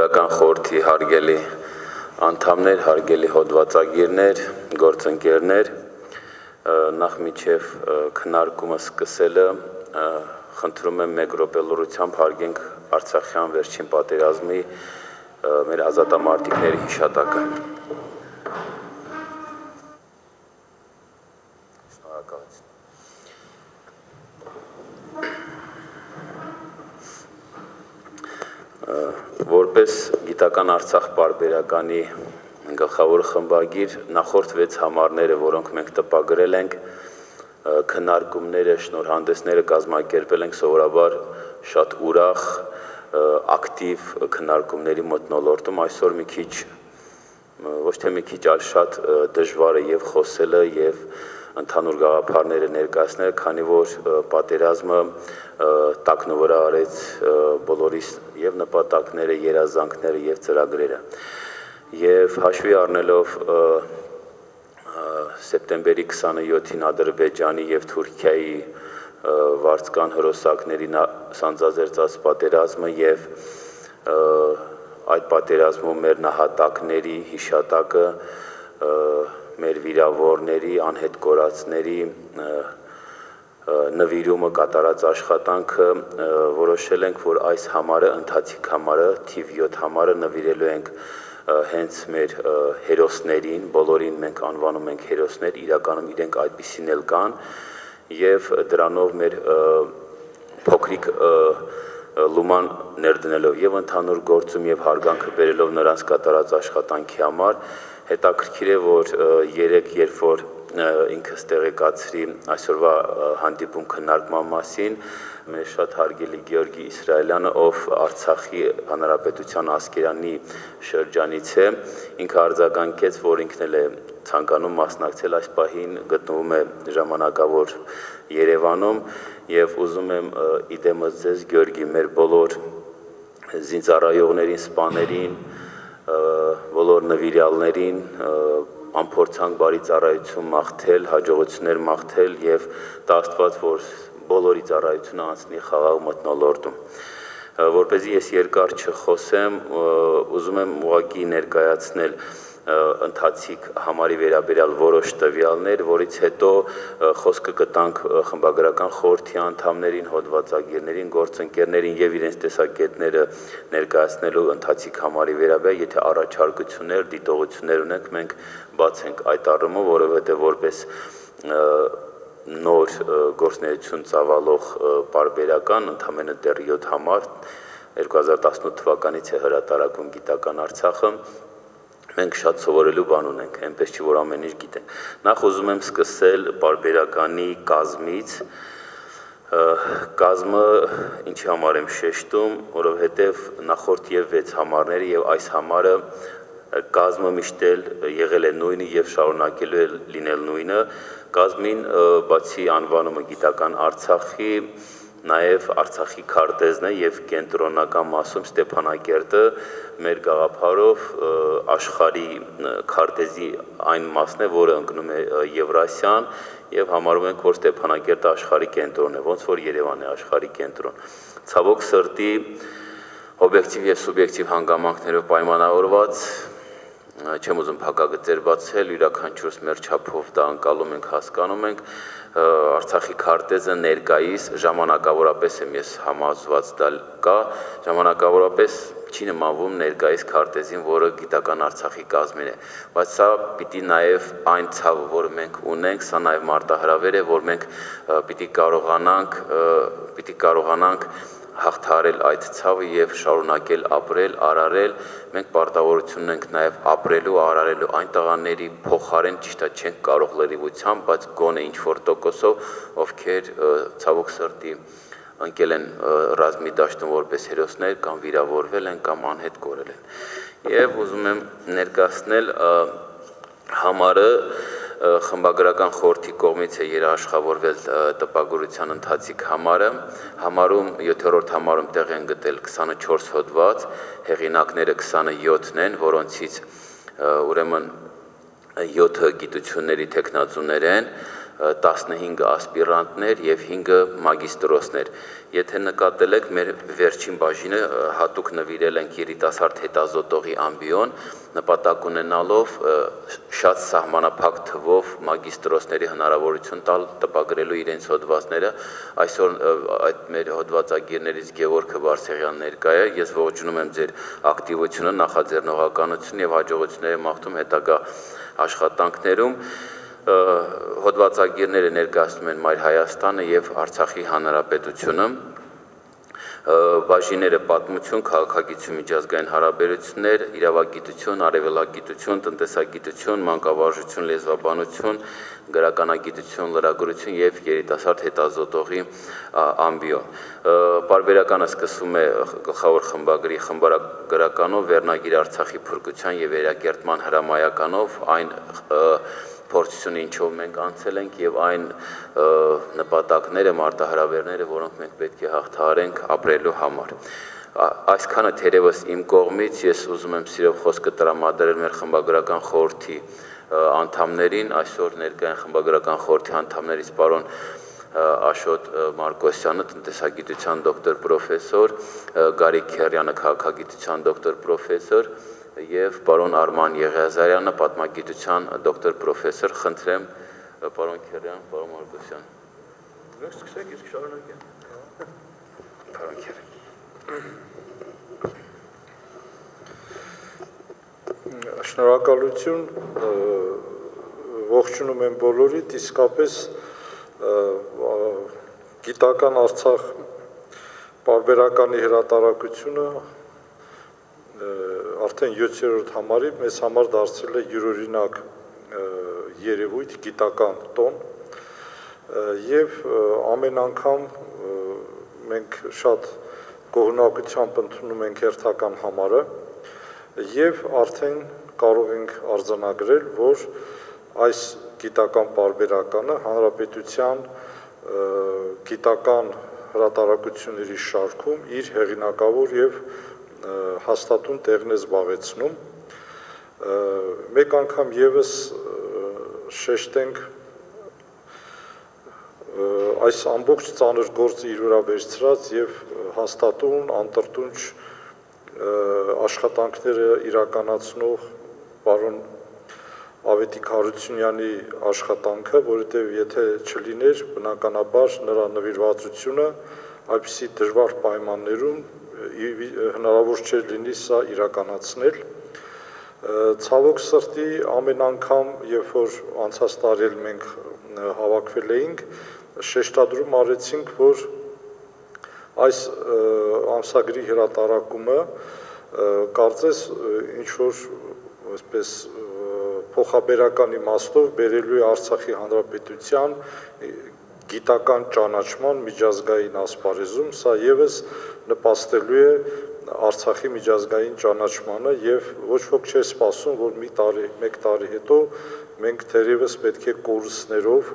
Խմբագրական խորհրդի հարգելի անդամներ, հարգելի հոդվածագիրներ, գործընկերներ, նախ միջև քննարկումը սկսելը խնդրում եմ մեկ րոպե լռությամբ հարգենք Արցախյան վերջին պատերազմի մեր ազատամարտիկների հիշատակը։ Որպես գիտական Արցախ պարբերականի գլխավոր խմբագիր նախորդ 6 համարները, որոնք մենք տպագրել ենք, քննարկումները, շնորհանդեսները կազմակերպել ենք սովորաբար շատ ուրախ, ակտիվ քննարկումների մթնոլորտում, այսօր մի քիչ, ոչ թե մի քիչ, այլ շատ դժվար է եւ խոսելը եւ ընդհանուր գաղափարները ներկայացնել, քանի որ պատերազմը տակնու վրա արեց բոլորիս եւ նպատակները, երազանքները եւ ծրագրերը։ Եվ հաշվի առնելով սեպտեմբերի 27-ին Ադրբեջանի եւ Թուրքիայի վարձկան հրոսակների սանձազերծած պատերազմը եւ այդ պատերազմում մեր նահատակների հիշատակը, մեր վիրավորների, անհետ կորածների նվիրումը կատարած աշխատանքը որոշել ենք, որ այս համարը, ընթացիկ համարը, թիվ 7 համարը նվիրելու ենք հենց մեր հերոսներին, բոլորին մենք անվանում ենք հերոսներ, իրականում իրենք այդպիսին էլ կան, եւ դրանով մեր փոքրիկ լուման ներդնելով եւ ընդհանուր գործում եւ հարգանքը բերելով նրանց կատարած աշխատանքի համար, հետաքրքիր է, որ երեք, երբ որ ինքս տեղեկացրի այսօրվա հանդիպում քննարկման մասին, մեր շատ հարգելի Գեորգի Իսրայելյանը, ով Արցախի Հանրապետության Ասկերանի շրջանից է, ինքը արձագանքեց, որ ինքն էլ է ցանկանում մասնակցել, այս պահին գտնվում է ժամանակավոր Երևանում եւ ուզում եմ իդեմս ձեզ Գեորգի մեր բոլոր զինծառայողներին, սպաներին, բոլոր նվիրյալներին անփորձանք բարի ծառայություն մաղթել, հաջողություններ մաղթել եւ տա Աստված, որ բոլորի ծառայությունը անցնի խաղաղ մթնոլորտում։ Որպեսզի ես երկար չխոսեմ, ուզում եմ ուղղակի ներկայացնել ընթացիկ համարի վերաբերյալ որոշ տվյալներ, որից հետո խոսքը կտանք խմբագրական խորհրդի անդամներին, հոդվածագիրներին, գործընկերներին եւ իրենց տեսակետները ներկայացնելու ընթացիկ համարի վերաբերյալ, եթե առաջարկություններ, դիտողություններ ունենք, մենք բաց ենք այդ առումով, որովհետեւ որպես նոր գործունեություն ծավալող պարբերական ընդամենը դեռ 7 համար 2018 թվականից է հրատարակվում գիտական Արցախը, մենք շատ սովորելու բան ունենք, այնպես չի, որ ամեն ինչ գիտենք։ Նախ ուզում եմ սկսել պարբերականի կազմից։ Կազմը ինչի համար եմ շեշտում, որովհետև նախորդ եւ 6 համարները եւ այս համարը կազմը միշտ եղել է նույնը եւ շարունակելու է լինել նույնը։ Կազմին բացի անվանումը գիտական Արցախի, նաև Արցախի քարտեզն է եւ կենտրոնական մասում Ստեփանակերտը մեր գաղափարով աշխարհի քարտեզի այն մասն է, որը ընկնում է Եվրասիան եւ համարում ենք, որ Ստեփանակերտը աշխարհի կենտրոնն է, ոնց որ Երևանն է աշխարհի կենտրոն։ Ցավոք սրտի օբյեկտիվ եւ սուբյեկտիվ հանգամանքներով պայմանավորված չեմ ուզում փակագծեր բացել, յուրաքանչյուրս մեր չափով դա անցալում ենք, հասկանում ենք, Արցախի քարտեզը ներկայիս ժամանակավորապես եմ ես համոզված դա կա, ժամանակավորապես չի նմանվում ներկայիս քարտեզին, որը գիտական Արցախի կազմին է, բայց սա պիտի նաև այն ցավը, որ մենք ունենք, սա նաև մարտահրավեր է, որ մենք պիտի կարողանանք հաղթահարել այդ ցավը եւ շարունակել ապրել, արարել, մենք պարտավորություն ունենք նաեւ ապրելու, արարելու այն տղաների փոխարեն, ճիշտ է, չենք կարող լրիվությամբ, բայց գոնե ինչ-որ տոկոսով, ովքեր ցավոք սրտի ընկել են ռազմի դաշտում որպես հերոսներ կամ վիրավորվել են կամ անհետ կորել են։ Եվ ուզում եմ ներկայացնել համարը խմբագրական խորհրդի կողմից է երաշխավորվել տպագրության ընթացիկ համարը, համարում 7-րդ համարում տեղ են գտել 24 հոդված, հեղինակները 27-ն են, որոնցից ուրեմն 7-ը գիտությունների թեկնածուներ են, 15 ասպիրանտներ և 5 մագիստրոսներ։ Եթե նկատել եք, մեր վերջին բաժինը հատուկ նվիրել ենք երիտասարդ հետազոտողի ամբիոն, նպատակ ունենալով շատ սահմանափակ թվով մագիստրոսների հնարավորություն տալ տպագրելու իրենց հոդվածները։ Այսօր այդ մեր հոդվածագիրներից Գևորգ Բարսեղյանն ներկա է, ես ողջունում եմ ձեր ակտիվությունը, նախաձեռնողականություն և հաջողությունների մաղթում հետագա աշխատանքներում։ Հոդվածագիրները ներկայացնում են Մայր Հայաստանը և Արցախի Հանրապետությունը։ Բաժինները պատմություն, քաղաքագիտություն, միջազգային հարաբերություններ, իրավագիտություն, արևելագիտություն, տնտեսագիտություն, մանկավարժություն, լեզվաբանություն, գրականագիտություն, լրագրություն և երիտասարդ հետազոտողի ամբիոն։ Պարբերականը սկսվում է գլխավոր խմբագրի խմբագրականով, վերնագիր Արցախի փրկության և վերակերտման հրամայականով, այն փորձությունը, ինչով մենք անցել ենք և այն նպատակները, մարտահրավերները, որոնք մենք պետք է հաղթահարենք ապրելու համար։ Այսքանը թերևս իմ կողմից, ես ուզում եմ սիրով խոսքը տրամադրել մեր խմբագրական խորհրդի անդամներին, այսօր ներկա են խմբագրական խորհրդի անդամներից պարոն Աշոտ Մարկոսյանը, տնտեսագիտության դոկտոր պրոֆեսոր, Գարիկ Քերյանը, քաղաքագիտության դոկտոր պրոֆեսոր և պարոն Արման Եղիազարյանը, պատմագիտության դոկտոր պրոֆեսոր, խնդրեմ պարոն Քերյան, պարոն Մարկոսյան։ Սկսեք, իսկ շարունակեմ։ Պարոն Քերյան։ Շնորհակալություն, ողջունում եմ բոլորիդ, իսկապես գիտական Արցախ պարբերականի հրատարակությունը արդեն 7-րդ համարի մեզ համար դարձել է յուրօրինակ երևույթ, գիտական տոն և ամեն անգամ մենք շատ գոհունակությամբ ընդունում ենք հերթական համարը և արդեն կարող ենք արձանագրել, որ այս գիտական պարբերականը հանրապետության գիտական հրատարակությունների շարքում իր հեղինակավոր և հաստատուն տեղն է զբաղեցնում։ Մեկ անգամ ևս շեշտենք այս ամբողջ ծանր գործը իր վրա վերցրած և հաստատուն, անտրտունջ աշխատանքները իրականացնող պարոն Ավետիք Հարությունյանի աշխատանքը, որովհետև եթե չլիներ, բնականաբար նրա նվիրվածությունը այդպիսի դժվար պայմաններում հնարավոր չէր լինի սա իրականացնել։ Ցավոք սրտի ամեն անգամ, երբ որ անցած տարի մենք հավաքվել էինք, շեշտադրում արեցինք, որ այս ամսագրի հրատարակումը կարծես ինչ-որ այսպես փոխաբերական իմաստով բերելու է Արցախի Հանրապետության գիտական ճանաչման միջազգային ասպարեզում, սա ևս նպաստելու է Արցախի միջազգային ճանաչմանը և ոչ ոք չէ սպասում, որ մեկ տարի հետո մենք թերևս պետք է կորուստներով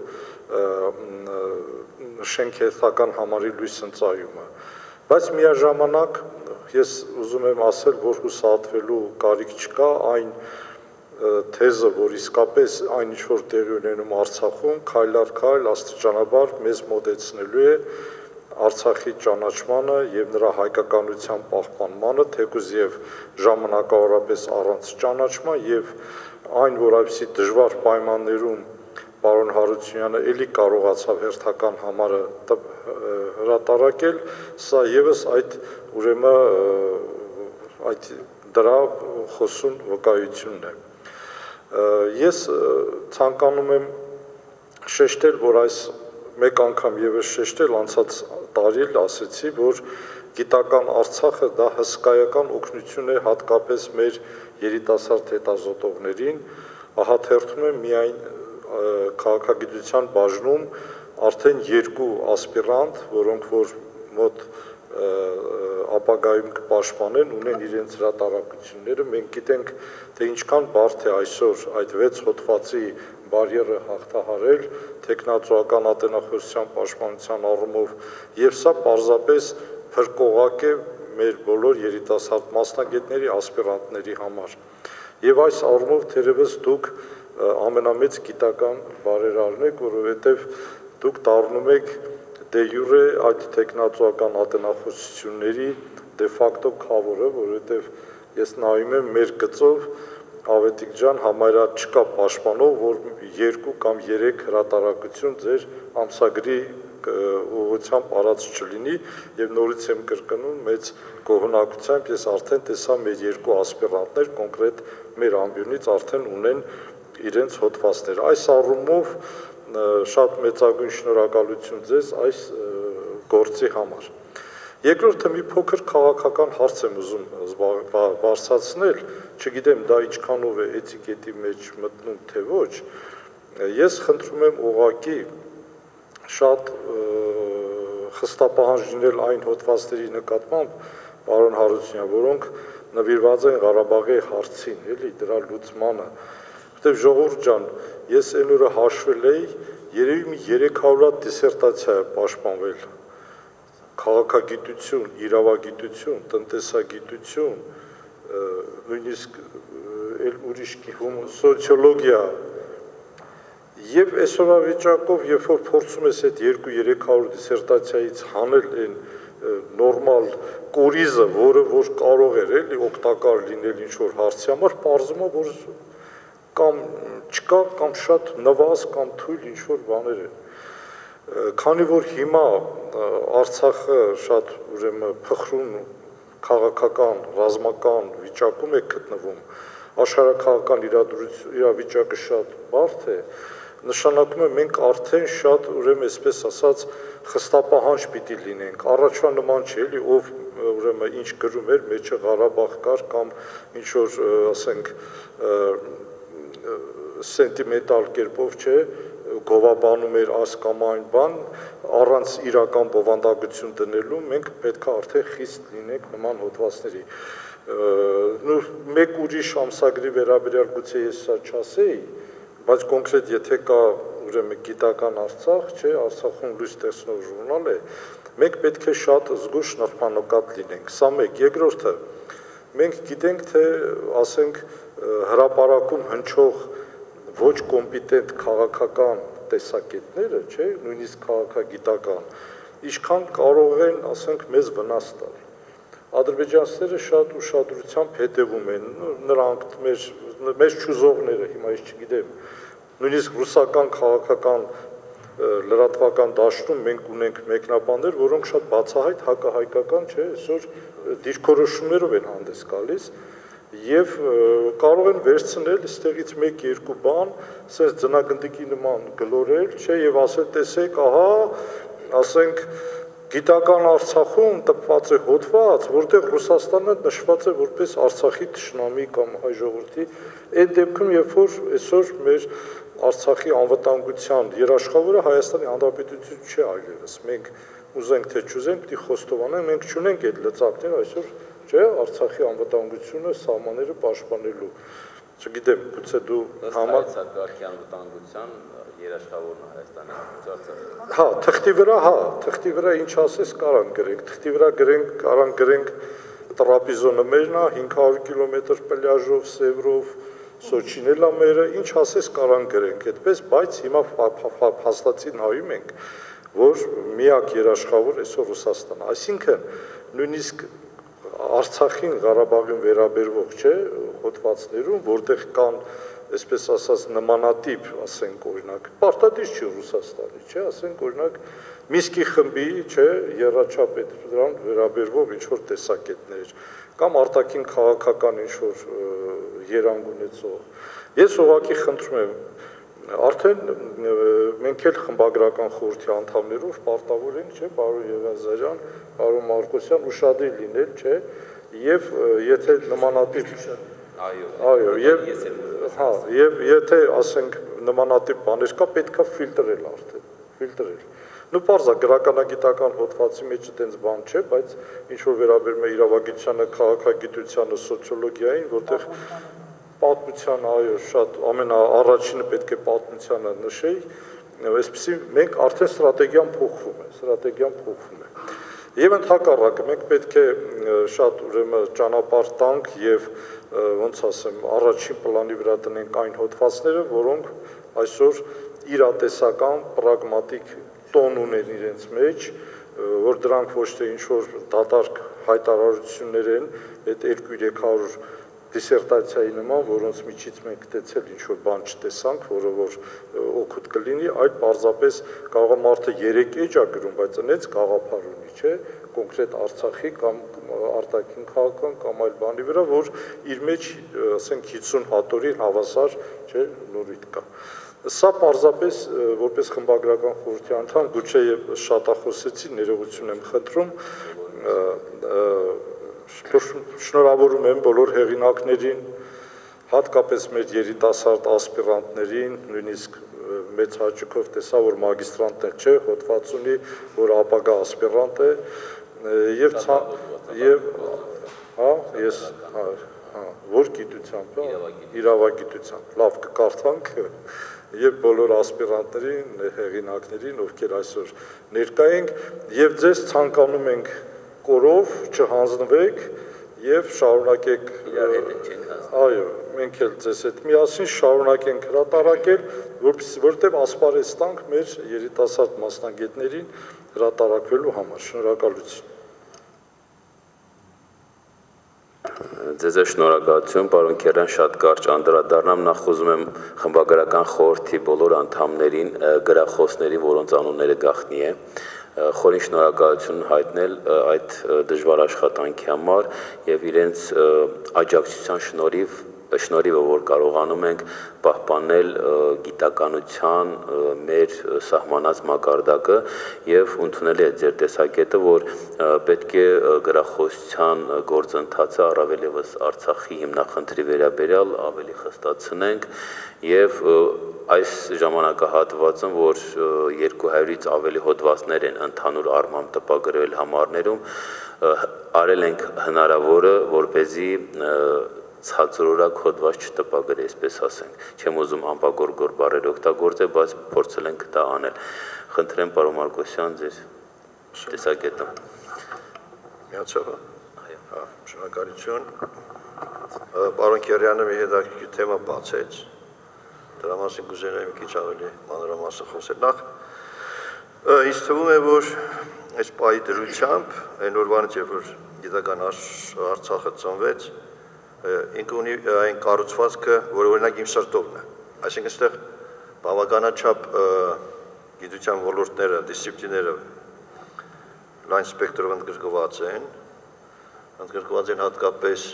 նշենք հերթական համարի լույս ընծայումը։ Բայց միաժամանակ ես ուզում եմ ասել, որ հուսահատվելու կարիք չկա, այն թեզը, որ իսկապես այն ինչ որ տեղի ունենում Արցախում, քայլ առ քայլ աստիճանաբար մեզ մոտեցնելու է Արցախի ճանաչմանը և նրա հայկականության պահպանմանը, թեկուզ և ժամանակավորապես առանց ճանաչման և այն, որ այսպիսի դժվար պայմաններում պարոն Հարությունյանը էլի կարողացավ հերթական համարը հրատարակել, սա ևս այդ ուրեմն այդ դրա խոսուն վկայությունն է։ Ես ցանկանում եմ շեշտել, որ այս մեկ անգամ ևս շեշտել, անցած տարի ասեցի, որ գիտական Արցախը դա հսկայական օգնություն է հատկապես մեր երիտասարդ հետազոտողներին, ահա թերթում եմ միայն քաղաքագիտության բաժնում արդեն 2 ասպիրանտ, որոնք որ մոտ ապագայում կպաշտպանեն, ունեն իրենց հրատարակությունները, մենք գիտենք, թե ինչքան բարդ է այսօր այդ 6 հոդվածի բարիերը հաղթահարել տեխնացուական ատենախոսության պաշտպանության առումով, և սա պարզապես փրկողակ է մեր բոլոր երիտասարդ մասնագետների, ասպիրանտների համար։ Եվ այս առումով թերևս դուք ամենամեծ գիտական բարերարն եք, որովհետև դուք դառնում եք դե յուրե այդ տեխնացուական ատենախոսությունների դե ֆակտո քավորը, որովհետև ես նայում եմ մեր գծով Ավետիք ջան համարյա չկա պաշտպանող, որ 2 կամ 3 հրատարակություն ձեր ամսագրի ուղղությամբ արած չլինի եւ նորից եմ կրկնում մեծ գոհունակությամբ ես արդեն տեսա մեր 2 ասպիրանտներ կոնկրետ մեր ամբիոնից արդեն ունեն իրենց հոդվածներ։ Այս առումով շատ մեծագույն շնորհակալություն ձեզ այս գործի համար։ Երկրորդը մի փոքր քաղաքական հարց եմ ուզում բարձրացնել, չգիտեմ դա ինչքանով է էտիկետի մեջ մտնում թե ոչ, ես խնդրում եմ ուղղակի շատ խստապահանջ լինել այն հոդվածների նկատմամբ, պարոն Հարությունյան, որոնք նվիրված են Ղարաբաղի հարցին, էլի դրա լուծմանը, որտեղ ժողովուրդ ջան, ես այն օրը հաշվել էի, երևի մի 300 հատ դիսերտացիա է պաշտպանվել քաղաքագիտություն, իրավագիտություն, տնտեսագիտություն, նույնիսկ ուրիշ սոցիոլոգիա եւ այսօրվա վիճակով, երբ որ փորձում ես այդ 2-300 դիսերտացիայից հանել այն նորմալ կորիզը, որը որ կարող էր էլի օգտակար լինել ինչ-որ հարցի համար, պարզվում է, որ կամ չկա, կամ շատ նվազ կամ թույլ ինչ-որ բաներ են։ Քանի որ հիմա Արցախը շատ ուրեմն փխրուն քաղաքական, ռազմական վիճակում է գտնվում, աշխարհակաղակական իրավիճակը շատ բարդ է, նշանակում է մենք արդեն շատ ուրեմն այսպես ասած խստապահանջ պիտի լինենք։ Առաջվա նման չէ, էլի ով ուրեմն ինչ գրում էր, մեջը Ղարաբաղ կար կամ ինչ որ ասենք սենտիմենտալ կերպով չէ, գովաբանում էր այս կամ այն բան, առանց իրական բովանդակություն դնելու մենք պետք է արդեն խիստ լինենք նման հոդվածների։ Մեկ ուրիշ ամսագրի վերաբերյալ գուցե ես սա չասեի, բայց կոնկրետ եթե կա ուրեմն գիտական Արցախ, չէ, Արցախում լույս տեսնող ժուրնալ է, մենք պետք է շատ զգույշ նրբանկատ լինենք։ Սա մեկ, երկրորդը, մենք գիտենք, թե ասենք հրապարակում հնչող ոչ կոմպետենտ քաղաքական տեսակետները, չէ, նույնիսկ քաղաքագիտական, ինչքան կարող են, ասենք, մեզ վնաս տալ։ Ադրբեջանցիները շատ ուշադրությամբ հետևում են, նրանք մեր ճուզողները, հիմա ես չգիտեմ, նույնիսկ ռուսական քաղաքական լրատվական դաշտում մենք ունենք մեկնաբաններ, որոնք շատ բացահայտ հակահայկական, չէ, այսօր դիրքորոշումներով են հանդես գալիս եւ կարող են վերցնել այստեղից 1-2 բան, ասես ձնագնդիկի նման գլորել, չէ, եւ ասել, տեսեք, ահա, ասենք գիտական Արցախում տպված է հոդված, որտեղ Ռուսաստանը նշված է որպես Արցախի թշնամի կամ հայ ժողովրդի, այդ դեպքում երբ որ այսօր մեր Արցախի անվտանգության երաշխավորը Հայաստանի Հանրապետություն չէ այլևս, մենք ուզենք թե չուզենք, պիտի խոստովանենք, մենք չունենք այդ լծակները այսօր չէ, Արցախի անվտանգությունը, սահմանները պաշտպանելու։ Չգիտեմ, գուցե դու համակարգի անվտանգության երաշխավորն Հայաստանի Հանրապետությունը։ Հա, թղթի վրա ինչ ասես կարան գրենք, թղթի վրա կարան գրենք տրապիզոնը մերն է, 500 կիլոմետր պլյաժով, Սևրով, Սոչին էլ է մերը, ինչ ասես կարան գրենք, այդպես, բայց հիմա հաստատին նայում ենք, որ միակ երաշխավոր այսօր Ռուսաստանն է, այսինքն նույնիսկ Արցախին, Ղարաբաղին վերաբերվող, չէ, հոդվածներում, որտեղ կան, այսպես ասած, նմանատիպ, ասենք, օրինակ, պարտադիր չի Ռուսաստանի, չէ, ասենք, օրինակ, Միսկի խմբի, չէ, եռաչափ դրան վերաբերվող ինչ-որ տեսակետներ, կամ արտաքին քաղաքական ինչ-որ երանգ ունեցող։ Ես ուղղակի խնդրում եմ, արդեն մենք էլ խմբագրական խորհրդի անդամներով պարտավոր ենք, չէ, պարոն Եղիազարյան, պարոն Մարկոսյան, ուշադիր լինել, չէ, եւ եթե նմանատիպ այո, եւ եթե ասենք նմանատիպ բաներ կա, պետքա ֆիլտրել արդեն, ֆիլտրել։ Նու պարզա գրականագիտական հոդվածի մեջ այդպես բան չէ, բայց ինչ որ վերաբերում է իրավագիտությանը, քաղաքագիտությանը, սոցիոլոգիային, որտեղ պատմության, այո, շատ ամենաառաջինը պետք է պատմությանը նշեի, այսպեսի մենք արդեն ստրատեգիան փոխվում է, Եվ ընդհակառակը մենք պետք է շատ ուրեմն ճանապարհ տանք եւ ոնց ասեմ, առաջին պլանի վրա տնենք այն հոդվածները, որոնք այսօր իրատեսական, պրագմատիկ տոն ունեն իրենց մեջ, որ դրանք ոչ թե ինչ-որ դատարկ հայտարարություններ են, այդ 200-300 դիսերտացիայի նման, որոնց միջից մենք գտեցել ինչ-որ բան չտեսանք, որը որ օգուտ կլինի, այլ պարզապես կարող է մարդը 3 էջ է գրում, բայց այնց գաղափար ունի, չէ, կոնկրետ Արցախի կամ արտաքին քաղաքական կամ այլ բանի վրա, որ իր մեջ, ասենք 50 հատորի հավասար, չէ, նորույթ կա։ Սա պարզապես որպես խմբագրական խորհրդի անդամ, գուցե շատախոսեցի, ներողություն եմ խնդրում, շնորհավորում եմ բոլոր հեղինակներին, հատկապես մեր երիտասարդ ասպիրանտներին, նույնիսկ մեծ հաճույքով տեսա, որ մագիստրանտ չէ, հոդված ունի, որ ապագա ասպիրանտ է, որ գիտությամբ, իրավագիտությամբ, լավ կկարդանք, եւ բոլոր ասպիրանտներին, հեղինակներին, ովքեր այսօր ներկա ենք, եւ ձեզ ցանկանում ենք կորով չհանձնվեք եւ շարունակեք այո մենք էլ ձեզ հետ միասին շարունակենք հրատարակել որովհետեւ ասպարեզ տանք մեր երիտասարդ մասնագետներին հրատարակվելու համար շնորհակալություն Ձեզ շնորհակալություն, պարոն Քերյան, շատ կարճ անդրադառնամ, նախ ուզում եմ խմբագրական խորհրդի բոլոր անդամներին, գրախոսներին, որոնց անունները գաղտնի է, խորին շնորհակալություն հայտնել այդ դժվար աշխատանքի համար եւ իրենց աջակցության շնորհիվ որ կարողանում ենք պահպանել գիտականության մեր սահմանած մակարդակը եւ ընդունել է ձեր տեսակետը, որ պետք է գրախոսության գործընթացը առավել եւս Արցախի հիմնախնդրի վերաբերյալ ավելի խստացնենք եւ այս ժամանակահատվածում, որ 200-ից ավելի հոդվածներ են ընդհանուր առմամբ տպագրվել համարներում, արել ենք հնարավորը, որպեսզի ցածրորակ հոդված չտպագրի, այսպես ասենք։ Չեմ ուզում անպագորգոր բառեր օգտագործել, բայց փորձել ենք դա անել։ Խնդրեմ պարոն Մարկոսյան, ձեր տեսակետը։ Միացավ։ Հա, շնորհակալություն։ Պարոն Քերյանը մի հետաքրքիր թեմա բացեց։ Դրա մասին կուզենայի մի քիչ ավելի մանրամասն խոսել։ Նախ ինձ թվում է, որ այս պահի դրությամբ այն օրվանից, երբ որ գիտական Արցախը ծնվեց, ինքը ունի այն կառուցվածքը, որը օրինակ իմ սրտովն է։ Այսինքն այստեղ բավականաչափ գիտության ոլորտները, դիսցիպլինները լայն սպեկտրով ընդգրկված են հատկապես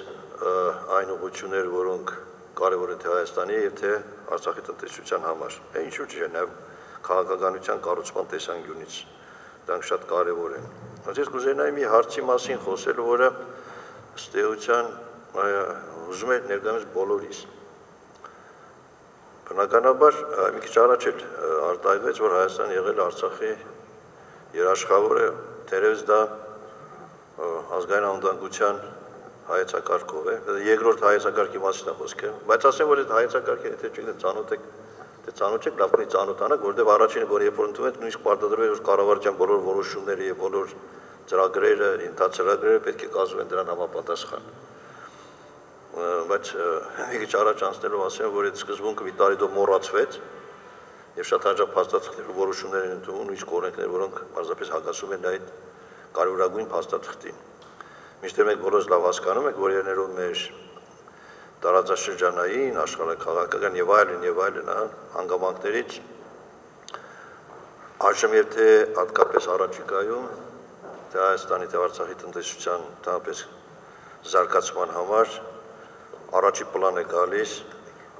այն ուղղություններ, որոնք կարևոր են թե Հայաստանի եւ թե Արցախի տնտեսության համար։ Ինչու՞ չէ, նաեւ քաղաքականության կառուցման տեսանկյունից դրանք շատ կարևոր են։ Ես կուզենայի մի հարցի մասին խոսել, որը ըստ էության ուզում է ներկայումս բոլորիս։ Բնականաբար մի քիչ առաջ էլ արտահայտվեց, որ Հայաստանը եղել է Արցախի երաշխավորը, թերևս դա ազգային անվտանգության հայեցակարգով է, երկրորդ հայեցակարգի մասին է խոսքը, բայց ասեմ, որ այդ հայեցակարգը եթե չգիտեք ծանոթ եք, լավ կլինի ծանոթանաք, որովհետև առաջինը, որ երբ որ ընդունվեց, նույնիսկ պարտադրվել էր կառավարության բոլոր որոշումները եւ բոլոր ծրագրերը, ենթածրագրերը պետք է կազմվեն դրան համապատասխան։ Բայց մի քիչ առաջ անցնելով ասեմ, որ այդ սկզբունքը մի տարի մոռացվեց եւ շատ հաջող փաստաթղթեր ու որոշումներ են ընդունվում, նույնիսկ օրենքներ, որոնք պարզապես հակասում են այդ կարևորագույն փաստաթղթին։ Միշտ մենք բոլորս լավ հասկանում ենք, որ երներով մեր տարածաշրջանային, աշխարհաքաղաքական եւ այլն հանգամանքներից այժմ եւ թե հատկապես առաջիկայում թե Հայաստանի թե Արցախի տնտեսության ընդհանրապես զարգացման համար առաջի պլան է գալիս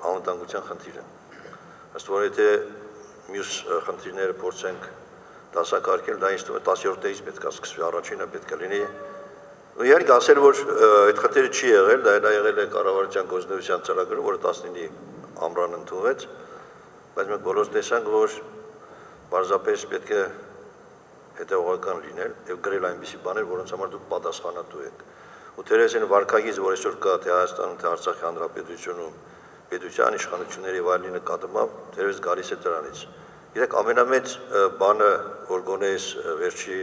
անվտանգության խնդիրը։ Ըստ որ եթե մյուս խնդիրները փորձենք դասակարգել, դա ինձ թվում է 10-րդ դեպքից պետք է սկսվի, առաջինը պետք է լինի։ Իհարկե ասել, որ այդ խնդիրը չի եղել, դա եղել է կառավարության գործունեության ծրագրը, որը 19-ի ամռան ընդունվեց, բայց մենք բոլորս տեսանք, որ պարզապես պետք է հետևողական լինել եւ գրել այնպիսի բաներ, որոնց համար դուք պատասխանատու եք։ Ու թերևս այն վարկագիծը, որ այսօր կա թե Հայաստանում, թե Արցախի Հանրապետությունում, պետության իշխանությունների եւ այլնի նկատմամբ, թերևս գալիս է դրանից։ Գիտեք, ամենամեծ բանը, որ գոնե այս վերջի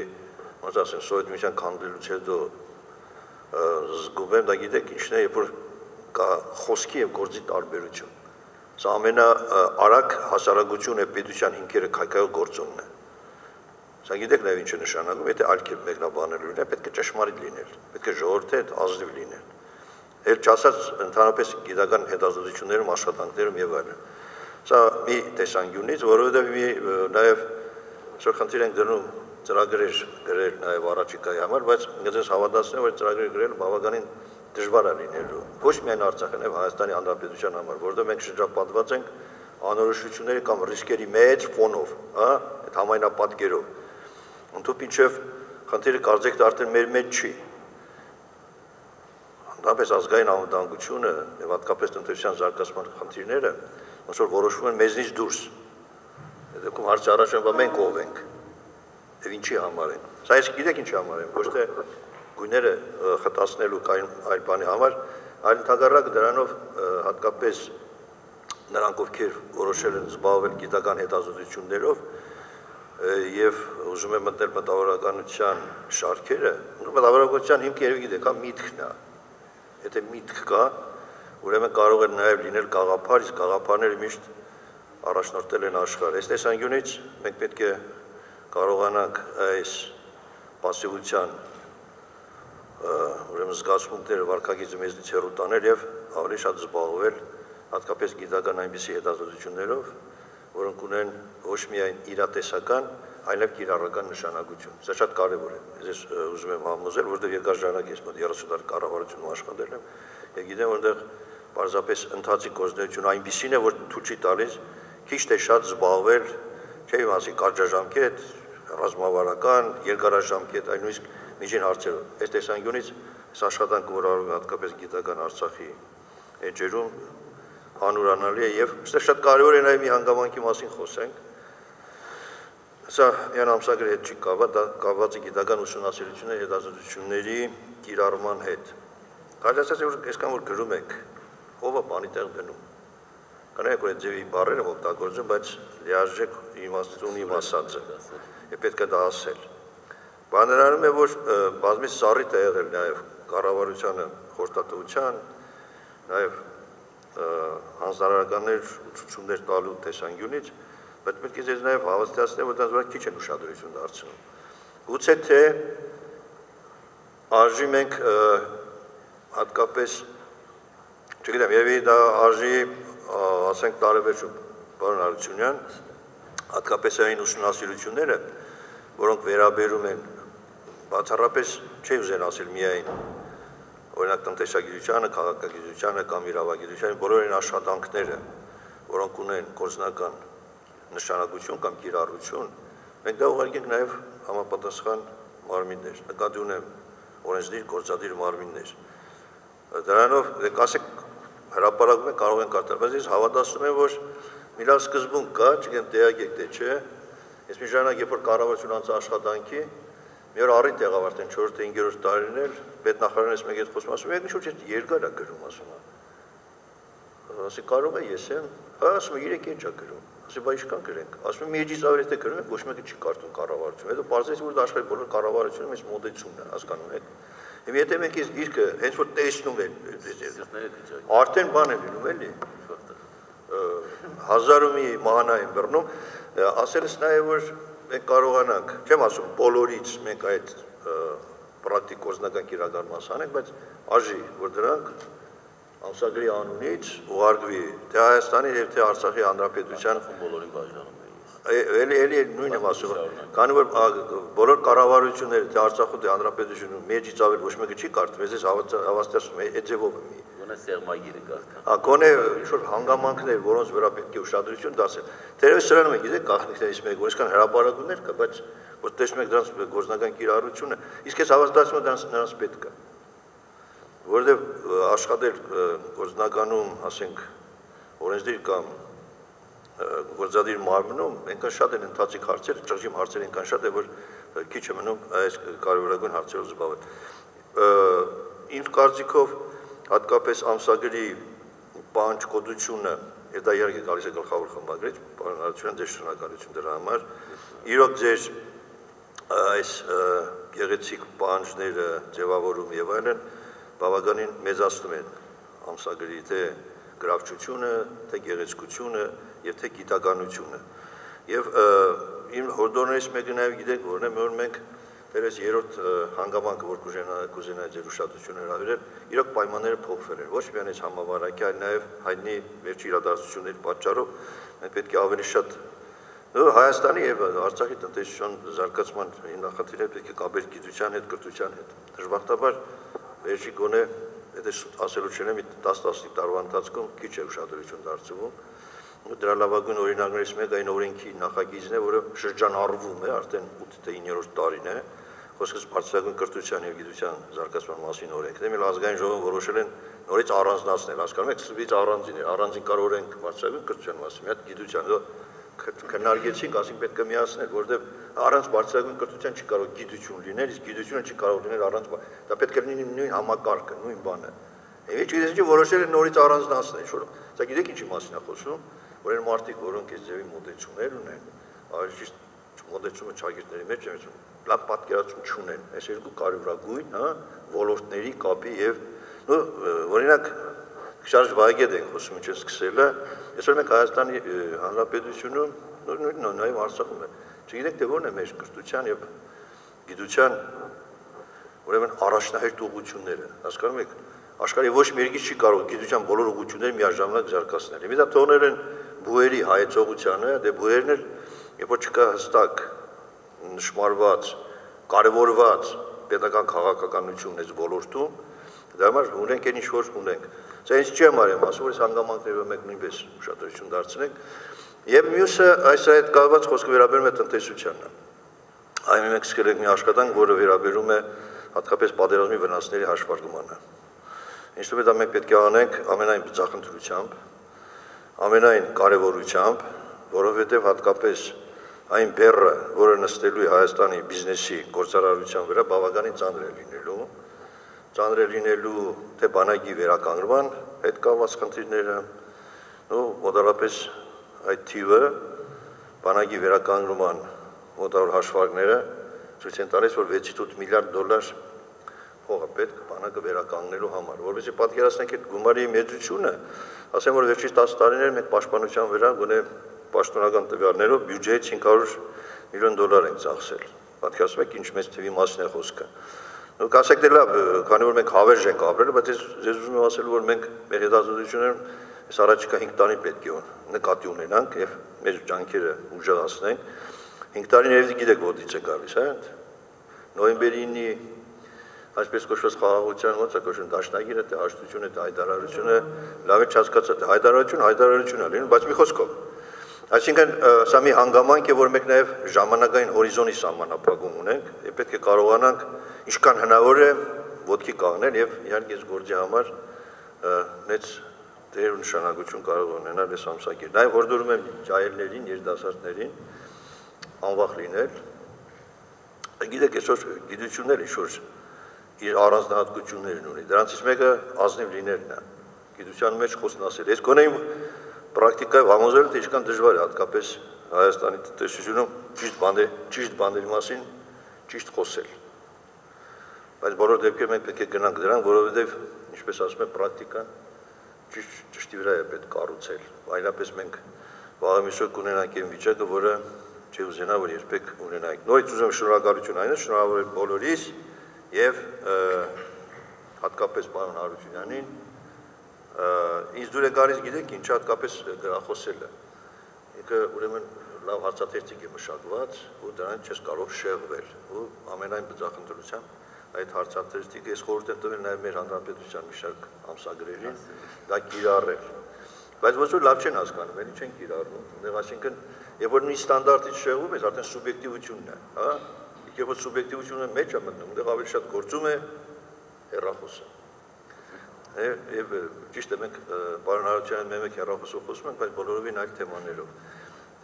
ոնց ասեն, Սովետ Միության քանդվելուց հետո զգում եմ, դա գիտեք ինչն է, երբ որ կա խոսքի եւ գործի տարբերություն։ Սա ամենաարագ հասարակություն է պետության հիմքերը քայքայող գործոնն է։ Սա գիտեք նաեւ ինչ է նշանակում, եթե ալքի մեկնաբանելու լինել, պետք է ճշմարիտ լինել, պետք է ժողովրդի հետ ազնիվ լինել։ Էլ չասած ընդհանրապես գիտական հետազոտություններում, աշխատանքներում եւ այլն։ Սա մի տեսանկյունից, որովհետեւ նաեւ շրջանցիր ենք դնում ծրագրեր գրել նաեւ առաջիկայի համար, բայց ինձ հավատացնում եմ, որ ծրագրեր գրելը բավականին դժվար է լինելու։ Ոչ միայն Արցախի, այլ Հայաստանի Հանրապետության համար, որովհետեւ մենք շրջապատված ենք անորոշությունների կամ ռիսկերի մեծ ֆոնով, հա, այդ համայնապատկերով։ Ընդհանուր մինչև խնդիրը կարծեք արդեն մեր մեջ չի։ Ընդհանրապես ազգային անվտանգությունը եւ հատկապես տնտեսության զարգացման խնդիրները ոնց որ որոշվում են մեզնից դուրս։ Դեպքում հարցը առաջանում է մենք ով ենք եւ ինչի համար են։ Սա ես գիտեք ինչի համար են, ոչ թե գույները խտացնելու այլ բանի համար, այլ ընդհանրակ դրանով հատկապես նրանք ովքեր որոշել են զբաղվել գիտական հետազոտություններով եւ ուզում եմ մտնել մտավորականության շարքերը, մտավորականության հիմքը երևի գիտեք, հա միտքն է։ Եթե միտք կա, ուրեմն կարող է նաեւ լինել գաղափար, իսկ գաղափարները միշտ առաջնորդել են աշխարհը։ Այս տեսանկյունից մենք պետք է կարողանանք այս պասիվության ուրեմն զգացմունքները վարկագիծը մեզնից հեռու տանել եւ ավելի շատ զբաղվել հատկապես գիտական այնպիսի հետազոտություններով, որոնք ունեն ոչ միայն իրատեսական, այլև կիրառական նշանակություն։ Սա շատ կարևոր է։ Ես ուզում եմ համոզել, որովհետև երկար ժամանակ ես մոտ 30 տարի կառավարությունում աշխատել եմ, եւ գիտեմ, որտեղ պարզապես ընթացիկ գործունեություն այնպիսին է, որ թույլ չի տալիս քիչ թե շատ զբաղվել, չէ՞ իմասի կարճաժամկետ, ռազմավարական, երկարաժամկետ, այլ նույնիսկ միջին հարցերով։ Այս տեսանկյունից այս աշխատանքը, որ արվում է հատկապես գիտական Արցախի էջերում, հանուրանալի է եւ շատ կարեւոր է նաեւ մի հանգամանքի մասին խոսենք։ Սա միայն ամսագրի հետ չի կապված, դա կապված է գիտական ուսումնասիրությունների հետազոտությունների կիրառման հետ։ Կարելի ասած որ այսքան որ գրում եք, ով է բանի տեղ դնում։ Կանենք որ այդ ձևի բառերը օգտագործում, բայց լիարժեք իմաստուն իմասած է։ Եվ պետք է դա ասել։ Բաներանում է որ բազմից սառիթ է եղել նաեւ կառավարությանը խորհրդատվության, նաեւ հանձնարարականներ ուսուցումներ տալու տեսանկյունից, բայց պետք է ձեզ նաև հավաստիացնել, որ դրանց վրա քիչ են ուշադրություն դարձնում։ Գուցե թե արժի մենք հատկապես, չգիտեմ, երևի դա արժի, ասենք տարեվերջում, պարոն Արությունյան, հատկապես այն ուսումնասիրությունները, որոնք վերաբերում են բացառապես չի ուզեն ասել միայն օրինակ տնտեսագիտությանը, քաղաքագիտությանը կամ իրավագիտությանը, բոլոր այն աշխատանքները, որոնք ունեն գործնական նշանակություն կամ կիրառություն, մենք դա ուղարկենք նաև համապատասխան մարմիններ, նկատի ունեմ օրենսդիր, գործադիր մարմիններ։ Դրանով ասեք հրապարակում են կարող են կատարել, բայց ես հավատացնում եմ, որ մի լավ սկզբունք կա, չգիտեմ տեղյակ եք թե չէ, ես մի ժամանակ երբ որ կառավարություն անց աշխատանքի, մի օր առիթ եղավ արդեն 4-րդ 5-րդ տարին էր, պետնախարարն էս մեկ հետ խոսում, ասում եք ինչ որ երկար է գրում, ասում է։ Ասի կարող է ես եմ, հա ասում է 3 ինչ է գրում, ասի բա ինչքան գրենք, ասում է մի էջից ավելի թե գրում եք, ոչ մեկը չի կարդում կառավարություն, հետո պարզեց որ դա աշխարհի բոլոր կառավարությունում այս մոդեցումն է, հասկանում եք։ Եվ եթե մենք այս գիրքը հենց որ տեսնում ենք, արդեն բան է լինում էլի, 1000 մի մահանա են բռնում, ասելս նաև որ մենք կարողանանք, չեմ ասում բոլորից մենք այդ պրակտիկ գործնական կիրառման անենք, բայց արժի, որ դրանք ամսագրի անունից ուղարկվի թե Հայաստանի եւ թե Արցախի Հանրապետության բոլորին բաժանում է։ Էլի նույնն եմ ասում, քանի որ բոլոր կառավարությունները թե Արցախում թե Հանրապետությունում մեջից ավել ոչ մեկը չի կարդում, ես հավաստիացնում եմ այդ ձևով եմ։ Գոնե սեղմագիրը կարդա։ Հա, գոնե ինչ-որ հանգամանքներ, որոնց վրա պետք է ուշադրություն դասել։ Թերևս սրանում եք, գիտեք, գաղտնիքներից մեկը, որ այսքան հրապարակումներ կա, բայց որ տեսնում եք դրանց գործնական կիրառությունը, իսկ ես հավաստիացնում եմ նրանց պետք է։ Որովհետև աշխատել գործնականում, ասենք, օրենսդիր կամ գործադիր մարմնում, այնքան շատ են ընթացիկ հարցեր, ճղճիմ հարցեր այնքան շատ է, որ քիչ է մնում այս կարևորագույն հարցերով զբաղվել։ Իմ կարծիքով հատկապես ամսագրի պահանջկոտությունը, եւ դա իհարկե գալիս է գլխավոր խմբագրից, պարոն Արությունյան, ձեր շնորհակալություն դրա համար։ Իրոք ձեր այս գեղեցիկ պահանջները ձևավորում եւ այլն բավականին մեծացնում են ամսագրի թե գրավչությունը, թե գեղեցկությունը եւ թե գիտականությունը։ Եվ իմ հորդորներից մեկը նաեւ գիտեք որն է, որ մենք դերս երրորդ հանգամանքը որ կուզենայի ձեր ուշադրությունը հրավիրել, իրոք պայմանները փոխվել են։ Ոչ միայն այս համավարակի, այլ նաեւ հայտնի վերջի իրադարձությունների պատճառով մենք պետք է ավելի շատ Հայաստանի եւ Արցախի տնտեսության զարգացման նախագծերը պետք է կապել գիտության հետ, կրթության հետ։ Դժբախտաբար վերջի գոնե եթե ասելու չեմ 10-15 տարվա ընթացքում քիչ է ուշադրություն դարձվում։ Դրա լավագույն օրինակներից մեկը այն օրենքի նախագիծն է, որը շրջանառվում է արդեն 8-9-րդ տարին է։ Խոսքս բարձրագույն կրթության եւ գիտության զարգացման մասին օրենքն է։ Մեր ազգային ժողովը որոշել են նորից առանձնացնել, հասկանում եք, սվից առանձին կարող ենք բարձրագույն կրթության մասին, մի հատ գիտության քննարկեցինք, ասենք պետք է միացնել, որովհետև առանց բարձրագույն կրթության չի կարող գիտություն լինել, իսկ գիտությունը չի կարող լինել առանց դա պետք է լինի նույն համակարգը, նույն բանը։ Եվ ինչ որոշել են նորից առանձնացնել, շուտ։ Սա գիտեք ինչի մասին է խոսում, որ այն մարդիկ, որոնք այս ձևի մոդելություններ ունեն, ավելի ճիշտ մոդելությունը ճագիրների մեջ են, լավ պատկերացում չունեն, այս երկու կարևորագույն, ոլորտների կապի եւ օրինակ Շարժ վայգետ ենք խոսում ինչ սկսելը, այսօր մենք Հայաստանի Հանրապետությունում նույն Արցախում է։ Չգիտենք թե որն է մեր կրթության եւ գիտության ուրեմն առաջնահերթ ուղղությունները, հասկանում եք, աշխարհի ոչ մի երկիր չի կարող գիտության բոլոր ուղղությունները միաժամանակ զարգացնել։ Մի դա թողնել են բուերի հայեցողությանը, դե բուերն էլ երբ որ չկա հստակ նշмарված, կարևորված պետական քաղաքականություն այս ոլորտում, դա համար ունենք այն ինչ որ ունենք։ Սա ինչ չեմ արեմ ասում, որ այս հանգամանքներով մենք նույնպես ուշադրություն դարձնենք։ Եվ մյուսը այս այդ կապված խոսքը վերաբերում է տնտեսությանը։ Այն մենք սկսել ենք մի աշխատանք, որը վերաբերում է հատկապես պատերազմի վնասների հաշվարկմանը։ Ինչպես դա մենք պետք է անենք ամենայն բծախնդրությամբ, ամենայն կարևորությամբ, որովհետև հատկապես այն բեռը, որը նստելու է Հայաստանի բիզնեսի գործարարության վրա, բավականին ծանր է լինելու։ Ծանր է լինելու թե բանակի վերականգնման հետ կապված խնդիրները, մոտավորապես այդ թիվը բանակի վերականգնման մոտավոր հաշվարկները ցույց են տալիս, որ 6-8 միլիարդ դոլար փող է պետք բանակը վերականգնելու համար, որովհետեւ պատկերացնենք այդ գումարի մեծությունը, ասեմ որ վերջին 10 տարիներ մենք պաշտպանության վրա գոնե պաշտոնական տվյալներով բյուջեից 500 միլիոն դոլար ենք ծախսել։ Պատկերացնում եք ինչ մեծ թվի մասին է խոսքը։ Կասեք դե լավ, քանի որ մենք հավերժ ենք ապրել, բայց ես ուզում եմ ասել, որ մենք մեր հետազոտություններում այս առաջիկա 5 տարի պետք է նկատի ունենանք եւ մեր ջանքերը ուժեղացնենք։ 5 տարիներից գիտեք ոտից է գալիս, հա։ Նոյեմբերի 9-ի այսպես կոչված խաղաղության ոնց է կոչվում դաշնագիրը, թե հաշտությունը, թե հայտարարությունը, լավ է չհասկացա, թե հայտարարություն է լինում, բայց մի խոսքով։ Այսինքն սա մի հանգամանք է, որ մենք նաև ժամանակային հորիզոնի սահմանափակում ունենք, եւ պետք է կարողանանք ինչքան հնարավոր է ոտքի կանգնել եւ իհարկե այս գործի համար մեծ դեր ու նշանակություն կարող ունենալ այս ամսագիրը։ Նաև հորդորում եմ ջահելներին, երիտասարդներին անվախ լինել։ Գիտեք, այսօր գիտությունները ինչ-որ իր առանձնահատկություններն ունի։ Դրանցից մեկը ազնիվ լինելն է։ Գիտության մեջ խոսնասել։ Ես գոնե իմ պրակտիկայով համոզվել թե ինչքան դժվար է հատկապես Հայաստանի տնտեսությունում ճիշտ բաների մասին ճիշտ խոսել։ Բայց բոլոր դեպքերում մենք պետք է գնանք դրան, որովհետև ինչպես ասում են պրակտիկան ճշտի վրա է պետք կառուցել։ Այլապես մենք վաղեմիսօր կունենանք այն վիճակը, որը չի ուզենա որ երբեք ունենանք։ Նորից ուզում շնորհակալություն այնպես շնորհավորել բոլորիս եւ հատկապես պարոն Հարությունյանին ինձ դուր է գալիս գիտեք ինչ հատկապես գրախոսելը։ Ինքը ուրեմն լավ հարցաթերթիկ է մշակված ու դրան չես կարող շեղվել ու ամենայն բծախնդրությամբ այդ հարցաթերթիկը ես խորհուրդ եմ տվել նաև մեր հանրապետության մի շարք ամսագրերին դա կիրառել։ Բայց ոչ որ լավ չեն հասկանում, էլի չեն կիրառում։ Դեռ այսինքն երբ որ մի ստանդարտից շեղվում ես, արդեն սուբյեկտիվությունն է, հա։ Երբ որ սուբյեկտիվությունը մեջ է մտնում, դեռ ավելի շատ գործում է հեռախոսը։ Եվ ճիշտ է մենք պարոն Հարությունյանի մեկ հեռախոսով խոսում ենք, բայց բոլորովին այլ թեմաներով։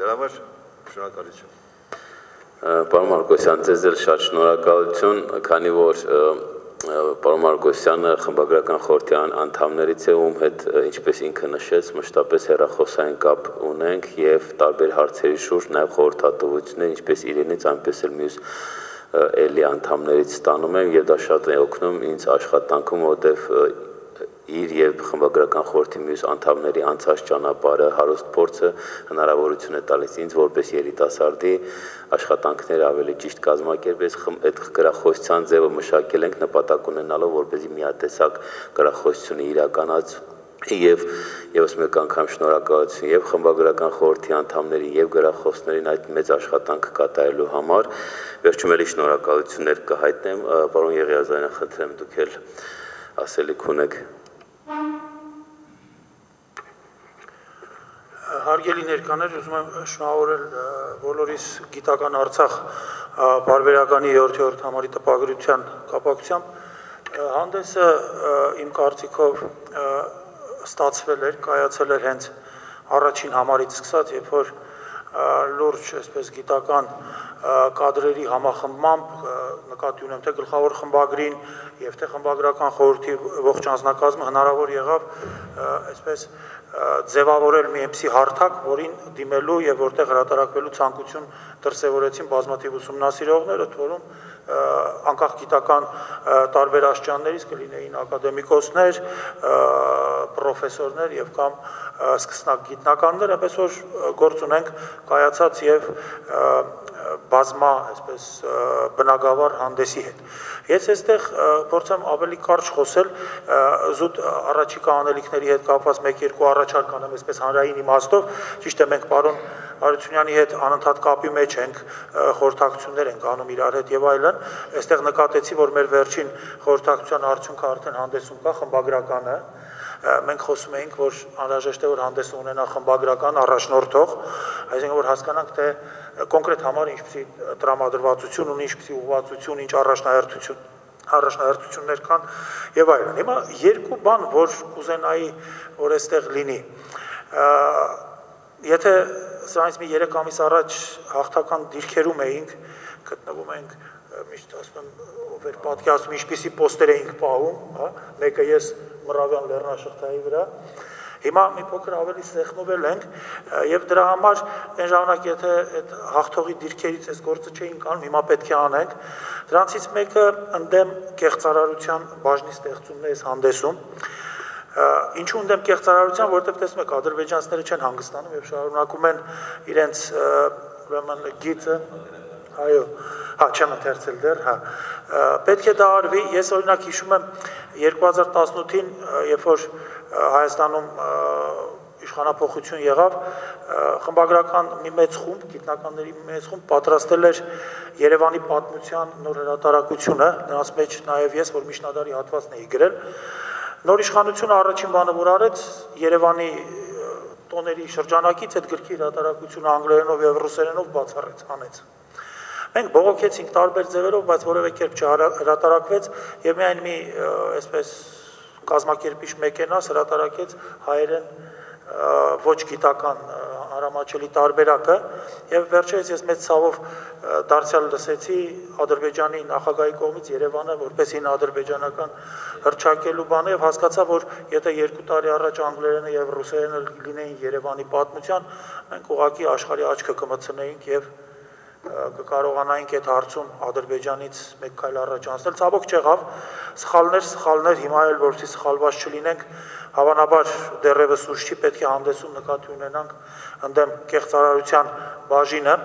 Դրա համար շնորհակալություն։ Պարոն Մարկոսյան, ձեզ էլ շատ շնորհակալություն, քանի որ պարոն Մարկոսյանը խմբագրական խորհրդի անդամներից է, ում հետ ինչպես ինքը նշեց, մշտապես հեռախոսային կապ ունենք եւ տարբեր հարցերի շուրջ նաեւ խորհրդատվություններ, ինչպես իրենից, այնպես էլ մյուս էլի անդամներից ստանում եմ եւ դա շատ է օգնում ինձ աշխատանքում, որտեվ իր եւ խմբագրական խորհրդի մյուս անդամների անցած ճանապարհը, հարուստ փորձը հնարավորություն է տալիս ինձ որպես երիտասարդի աշխատանքները ավելի ճիշտ կազմակերպել, այդ գրախոսության ձևը մշակել ենք նպատակ ունենալով, որպեսզի միատեսակ գրախոսությունը իրականացվի եւ եւս մեկ անգամ շնորհակալություն եւ խմբագրական խորհրդի անդամներին եւ գրախոսներին այդ մեծ աշխատանքը կատարելու համար։ Վերջում էլի շնորհակալություններ կհայտնեմ, պարոն Եղիազարյան, խնդրեմ դուք էլ ասելիք ունեք։ Հարգելի ներկաներ, ուզում եմ շնորհավորել բոլորիս գիտական Արցախ բարբերականի 7-րդ համարի տպագրության կապակցությամբ հանդեսը իմ կարծիքով ստացվել էր, կայացել էր հենց առաջին համարից սկսած, երբ որ լուրջ այսպես գիտական կադրերի համախմբմամբ նկատի ունեմ թե գլխավոր խմբագրին եւ թե խմբագրական խորհրդի ողջ անձնակազմը հնարավոր եղավ այսպես ձևավորել մի այնպիսի հարթակ, որին դիմելու եւ որտեղ հրատարակվելու ցանկություն դրսեւորեցին բազմաթիվ ուսումնասիրողներ, ըստ որում անկախ գիտական տարբեր աստիճաններից կլինեին ակադեմիկոսներ, պրոֆեսորներ եւ կամ սկսնակ գիտնականներ, այնպես որ գործ ունենք կայացած եւ բազմա այսպես բնագավառ հանդեսի հետ։ Ես այստեղ փորձեմ ավելի կարճ խոսել զուտ առաջիկա անելիքների հետ կապված 1-2 առաջարկ անեմ այսպես հանրային իմաստով, ճիշտ է մենք պարոն Հարությունյանի հետ անընդհատ կապի մեջ ենք, խորհրդակցություններ ենք անում իրար հետ եւ այլն, այստեղ նկատեցի, որ մեր վերջին խորհրդակցության արդյունքը արդեն հանդեսում կա խմբագրականը, մենք խոսում էինք, որ անհրաժեշտ է որ հանդեսը ունենա խմբագրական առաջնորդող, այսինքն որ հասկանանք թե կոնկրետ համարը ինչպիսի տրամադրվածություն ունի, ինչպիսի ուղղվածություն, ինչ առաջնահերթություններ կան եւ այլն։ Հիմա երկու բան, որ կուզենայի, որ այստեղ լինի։ Եթե սրանից մի 3 ամիս առաջ հաղթական դիրքերում էինք, գտնվում ենք միշտ ասում եմ, ով էր պատկերացնում, ինչպիսի պոստեր էինք պահում, հա, մեկը ես Մռավյան լեռնաշղթայի վրա։ Հիմա մի փոքր ավելի սեղմվել ենք եւ դրա համար այն ժամանակ եթե այդ հաղթողի դիրքերից այս գործը չէինք անում, հիմա պետք է անենք։ Դրանցից մեկը ընդդեմ կեղծարարության բաժնի ստեղծումն է այս հանդեսում։ Ինչու ընդդեմ կեղծարարության, որովհետեւ տեսնում եք ադրբեջանցիները չեն հանգստանում եւ շարունակում են իրենց ուրեմն գիծը, այո, հա, չեմ ընթերցել դեռ, հա, պետք է դա արվի։ Ես օրինակ հիշում եմ 2018-ին, երբ որ Հայաստանում իշխանափոխություն եղավ, խմբագրական մի մեծ խումբ, գիտնականների մեծ խումբ պատրաստել էր Երևանի պատմության նոր հրատարակությունը, նրանց մեջ նաև ես, որ միջնադարի հատվածն էի գրել, նոր իշխանությունը առաջին բանը որ արեց, Երևանի տոների շրջանակից այդ գրքի հրատարակությունը անգլերենով եւ ռուսերենով բացառեց, անեց։ Մենք բողոքեցինք տարբեր ձևերով, բայց որևէ կերպ չհրատարակվեց եւ միայն մի այսպես կազմակերպիչ մեկենաս հրատարակեց հայերեն ոչ գիտական հարամաչելի տարբերակը եւ վերջերս ես մեծ ցավով դարձյալ լսեցի Ադրբեջանի նախագահի կողմից Երևանը որպես հին ադրբեջանական հռչակելու բանը եւ հասկացա որ եթե 2 տարի առաջ անգլերենը եւ ռուսերենը լինեին Երևանի պատմության մենք ուղղակի աշխարհի աչքը կմցնեինք եւ կկարողանայինք այդ հարցում Ադրբեջանից մեկ քայլ առաջ անցնել, ցավոք չեղավ, սխալներ, հիմա էլ որպեսզի սխալված չլինենք, հավանաբար դեռևս ուշ չի, պետք է հանդեսում նկատի ունենանք ընդդեմ կեղծարարության բաժինը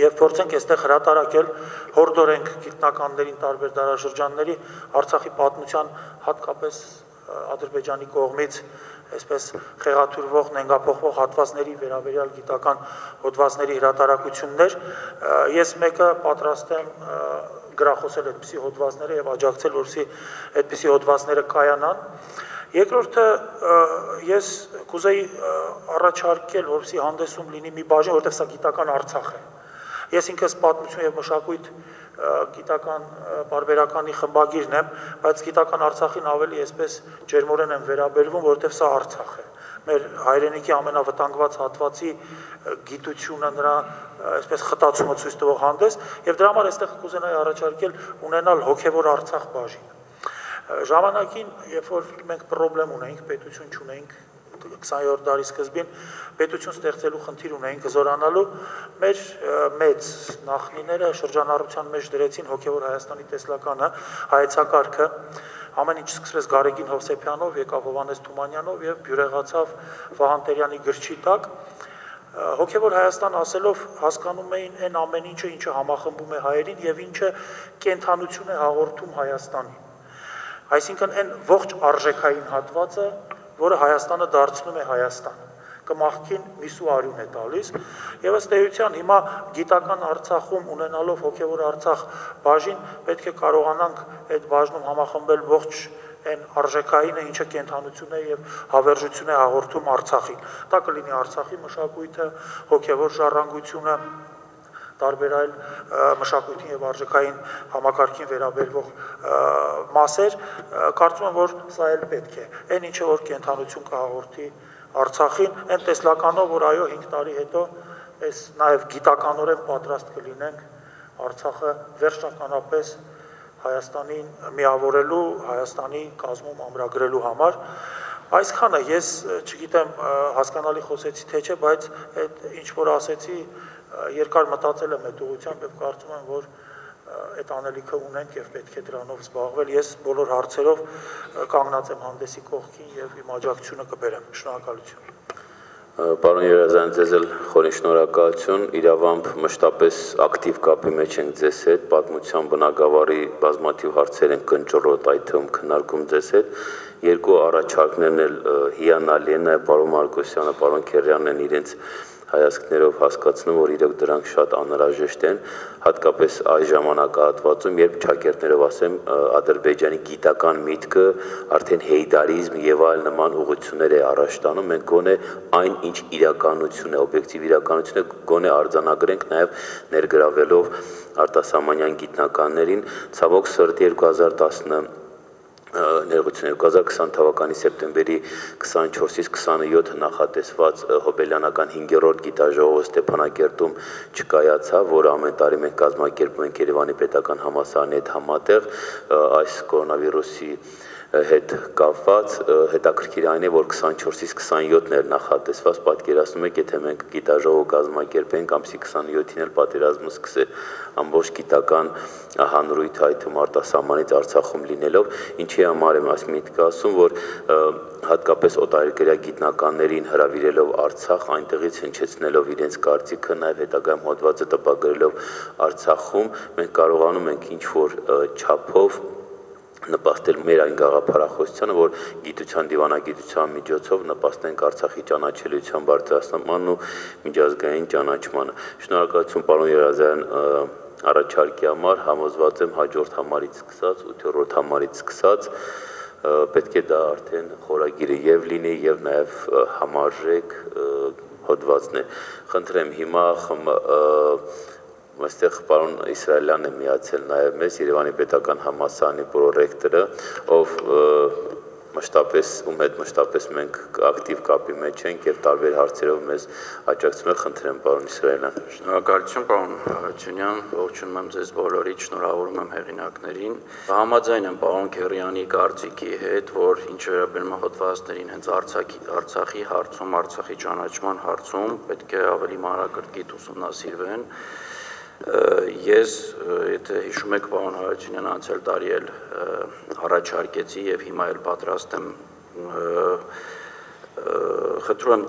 եւ փորձենք այստեղ հրատարակել հորդորենք գիտնականներին տարբեր դարաշրջանների Արցախի պատմության հատկապես Ադրբեջանի կողմից այսպես խեղաթյուրվող, նենգափոխվող հատվածների վերաբերյալ գիտական հոդվածների հրատարակություններ, ես մեկը պատրաստ եմ գրախոսել այդպիսի հոդվածները եւ աջակցել, որպեսզի այդպիսի հոդվածները կայանան։ Երկրորդը ես կուզեի առաջարկել, որպեսզի հանդեսում լինի մի բաժին, որտեղ սա գիտական Արցախ է։ Ես ինքս պատմություն եւ մշակույթ գիտական բարբերականի խմբագիրն եմ, բայց գիտական Արցախին ավելի այսպես ջերմորեն եմ վերաբերվում, որովհետև սա Արցախ է։ Մեր հայրենիքի ամենավտանգված հատվածի գիտությունը նրա այսպես խտացումը ցույց տվող հանդես եւ դրա համար այստեղ կուզենայի առաջարկել ունենալ հոգեվոր Արցախ բաժին։ Ժամանակին, երբ որ մենք խնդրեմ ունեինք, պետություն չունեինք, 20-րդ դարի սկզբին պետություն ստեղծելու խնդիր ունեին կզորանալու, մեր մեծ նախնիները շրջանառության մեջ դրեցին հոգևոր Հայաստանի տեսլականը, հայեցակարգը, ամեն ինչ սկսվեց Գարեգին Հովսեփյանով, եկավ Հովհաննես Թումանյանով եւ բյուրեղացավ Վահան Տերյանի գրչի տակ։ Հոգևոր Հայաստան ասելով հասկանում էին այն ամեն ինչը, ինչը համախմբում է հայերին եւ ինչը կենթանություն է հաղորդում Հայաստանին։ Այսինքն այն ողջ արժեքային հատվածը, որը Հայաստանը դարձնում է Հայաստան, կմախքին միսու արյուն է տալիս եւ ըստ էության հիմա գիտական Արցախում ունենալով հոգևոր Արցախ բաժին պետք է կարողանանք այդ բաժնում համախմբել ողջ այն արժեքայինը, ինչը կենթանություն է եւ հավերժություն է հաղորդում Արցախին։ Դա կլինի Արցախի մշակույթը, հոգևոր ժառանգությունը, տարբեր այլ մշակույթին եւ արժեքային համակարգին վերաբերվող մասեր, կարծում եմ, որ սա էլ պետք է։ Այն ինչը որ կենթանություն կհաղորդի Արցախին, այն տեսլականով, որ այո 5 տարի հետո այս նաեւ գիտականորեն պատրաստ կլինենք Արցախը վերջնականապես Հայաստանին միավորելու, Հայաստանի կազմում ամրագրելու համար։ Այսքանը ես չգիտեմ հասկանալի խոսեցի թե չէ, բայց այդ ինչ որ ասեցի երկար մտածել եմ այդ ուղղությամբ եւ կարծում եմ, որ այդ անելիքը ունենք եւ պետք է դրանով զբաղվել։ Ես բոլոր հարցերով կանգնած եմ հանդեսի կողքին եւ իմ աջակցությունը կբերեմ։ Շնորհակալություն։ Պարոն Երազյան, ձեզ էլ խորին շնորհակալություն, իրավամբ մշտապես ակտիվ կապի մեջ ենք ձեզ հետ, պատմության բնագավառի բազմաթիվ հարցեր են կնճռոտ այդ թվում քննարկում ձեզ հետ, երկու առաջարկներն էլ հիանալի են, պարոն Մարկոսյանը, պարոն Քերյանն են իրենց հայացքներով հասկացնում, որ իրոք դրանք շատ անհրաժեշտ են, հատկապես այս ժամանակահատվածում, երբ ճակերտներով ասեմ, Ադրբեջանի գիտական միտքը արդեն հեյդարիզմ եւ այլ նման ուղղություններ է առաջ տանում, մենք գոնե այն ինչ իրականություն է, օբյեկտիվ իրականություն է, գոնե արձանագրենք նաեւ ներգրավելով արտասահմանյան գիտնականներին, ցավոք սրտի 2020 թվականի սեպտեմբերի 24-ից 27 նախատեսված հոբելյանական 5-րդ գիտաժողովը Ստեփանակերտում չկայացավ, որը ամեն տարի մենք կազմակերպում ենք Երևանի պետական համալսարանի հետ համատեղ այս կորոնավիրուսի հետ կապված հետաքրքիր այն է, որ 24-ից 27-ն էր նախատեսված, պատկերացնում եք, եթե մենք գիտաժողով կազմակերպենք, ամսի 27-ին էլ պատերազմը սկսել, ամբողջ գիտական հանրույթ այդ արտասահմանից Արցախում լինելով, ինչի համար եմ այս միտքը ասում, որ հատկապես օտարերկրյա գիտնականներին հրավիրելով Արցախ, այնտեղից հնչեցնելով իրենց կարծիքը, նաև հետագայում հոդվածը տպագրելով Արցախում, մենք կարողանում ենք ինչ-որ չափով նպաստել մեր այն գաղափարախոսությանը, որ գիտության դիվանագիտության միջոցով նպաստենք Արցախի ճանաչելիության բարձրացմանն ու միջազգային ճանաչմանը։ Շնորհակալություն պարոն Երազյան առաջարկի համար, համոզված եմ հաջորդ համարից սկսած, 8-րդ համարից սկսած պետք է դա արդեն խորագիրը եւ լինի եւ նաեւ համարժեք հոդվածն է։ Խնդրեմ հիմա այստեղ պարոն Իսրայելյանն է միացել նաև մեզ, Երևանի պետական համալսարանի պրոռեկտորը, ով ում հետ մշտապես մենք ակտիվ կապի մեջ ենք եւ տարբեր հարցերով մեզ աջակցում է, խնդրեմ պարոն Իսրայելյան։ Շնորհակալություն պարոն Հարությունյան, ողջունում եմ ձեզ բոլորիդ, շնորհավորում եմ հեղինակներին։ Համաձայն եմ պարոն Քերյանի կարծիքի հետ, որ ինչ վերաբերում է հոդվածներին հենց Արցախի հարցում, Արցախի ճանաչման հարցում պետք է ավելի մանրակրկիտ ուսումնասիրվեն։ Ես, եթե հիշում եք, պարոն Հարությունյան, անցյալ տարի էլ առաջարկեցի եւ հիմա էլ պատրաստ եմ խնդրում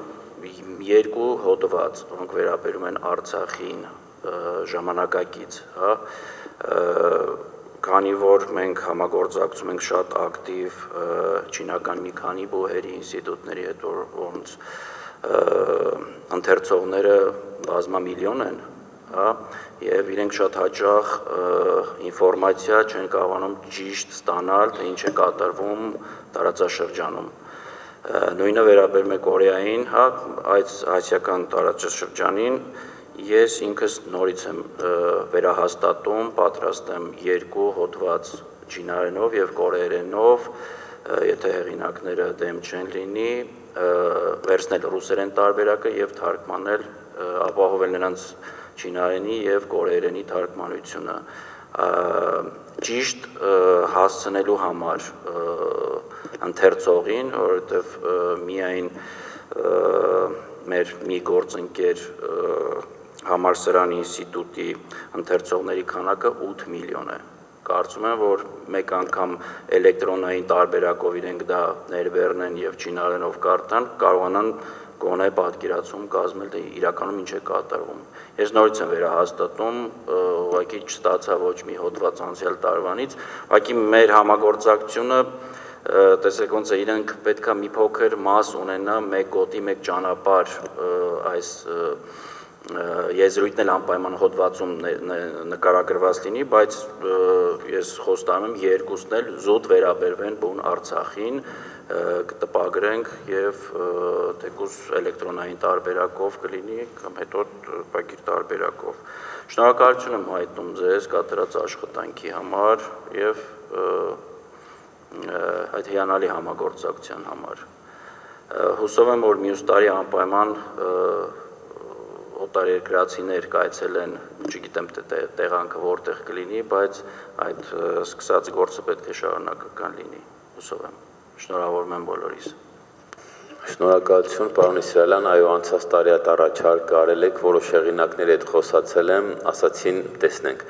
եմ երկու հոդված, որոնք վերաբերում են Արցախին ժամանակակից, հա, քանի որ մենք համագործակցում ենք շատ ակտիվ չինական մի քանի բուհերի ինստիտուտների հետ, որոնց ընթերցողները բազմամիլիոն են, եւ իրենք շատ հաճախ ինֆորմացիա չեն կարողանում ճիշտ ստանալ, թե ինչ է կատարվում տարածաշրջանում։ Նույնը վերաբերում է Կորեային, հա, այս ասիական տարածաշրջանին ես ինքս նորից եմ վերահաստատում, պատրաստ եմ երկու հոդված չինարենով եւ կորեերենով, եթե հեղինակները դեմ չեն լինի, վերցնել ռուսերեն տարբերակը եւ թարգմանել, ապահովել նրանց չինարենի եւ կորեերենի թարգմանությունը։ ճիշտ հասցնելու համար ընթերցողին, որովհետև միայն մեր մի գործընկեր համալսարանի ինստիտուտի ընթերցողների քանակը 8 միլիոն է։ Կարծում եմ, որ մեկ անգամ էլեկտրոնային տարբերակով իրենք դա ներբեռնեն եւ չինարենով կարդան, կարողանան գոնե պատկերացում կազմել, թե իրականում ինչ է կատարվում։ Ես նորից եմ վերահաստատում, ուղղակի չստացա ոչ մի հոդված անցյալ տարվանից, ուղղակի մեր համագործակցությունը տեսեք ոնց է իրենք պետքա մի փոքր մաս ունենա մեկ գոտի, մեկ ճանապարհ այս եզրույթն էլ անպայման հոդվածում նկարագրված լինի, բայց ես խոստանում եմ երկուսն էլ զուտ վերաբերվեն բուն Արցախին, կտպագրենք եւ թեկուզ էլեկտրոնային տարբերակով կլինի կամ հետո պակիր տարբերակով։ Շնորհակալություն եմ հայտնում ձեզ կատարած աշխատանքի համար եւ այդ հիանալի համագործակցության համար։ Հուսով եմ, որ մյուս տարի անպայման օտարերկրացիներ կայցելեն, չգիտեմ թե տեղանքը որտեղ կլինի, բայց այդ սկսած գործը պետք է շարունակական լինի, հուսով եմ։ Շնորհավորում եմ բոլորիս։ Շնորհակալություն, պարոն Իսրայելյան, այո, անցած տարի այդ առաջարկ արել եք, որոշ հեղինակների հետ խոսացել եմ, ասացին, տեսնենք։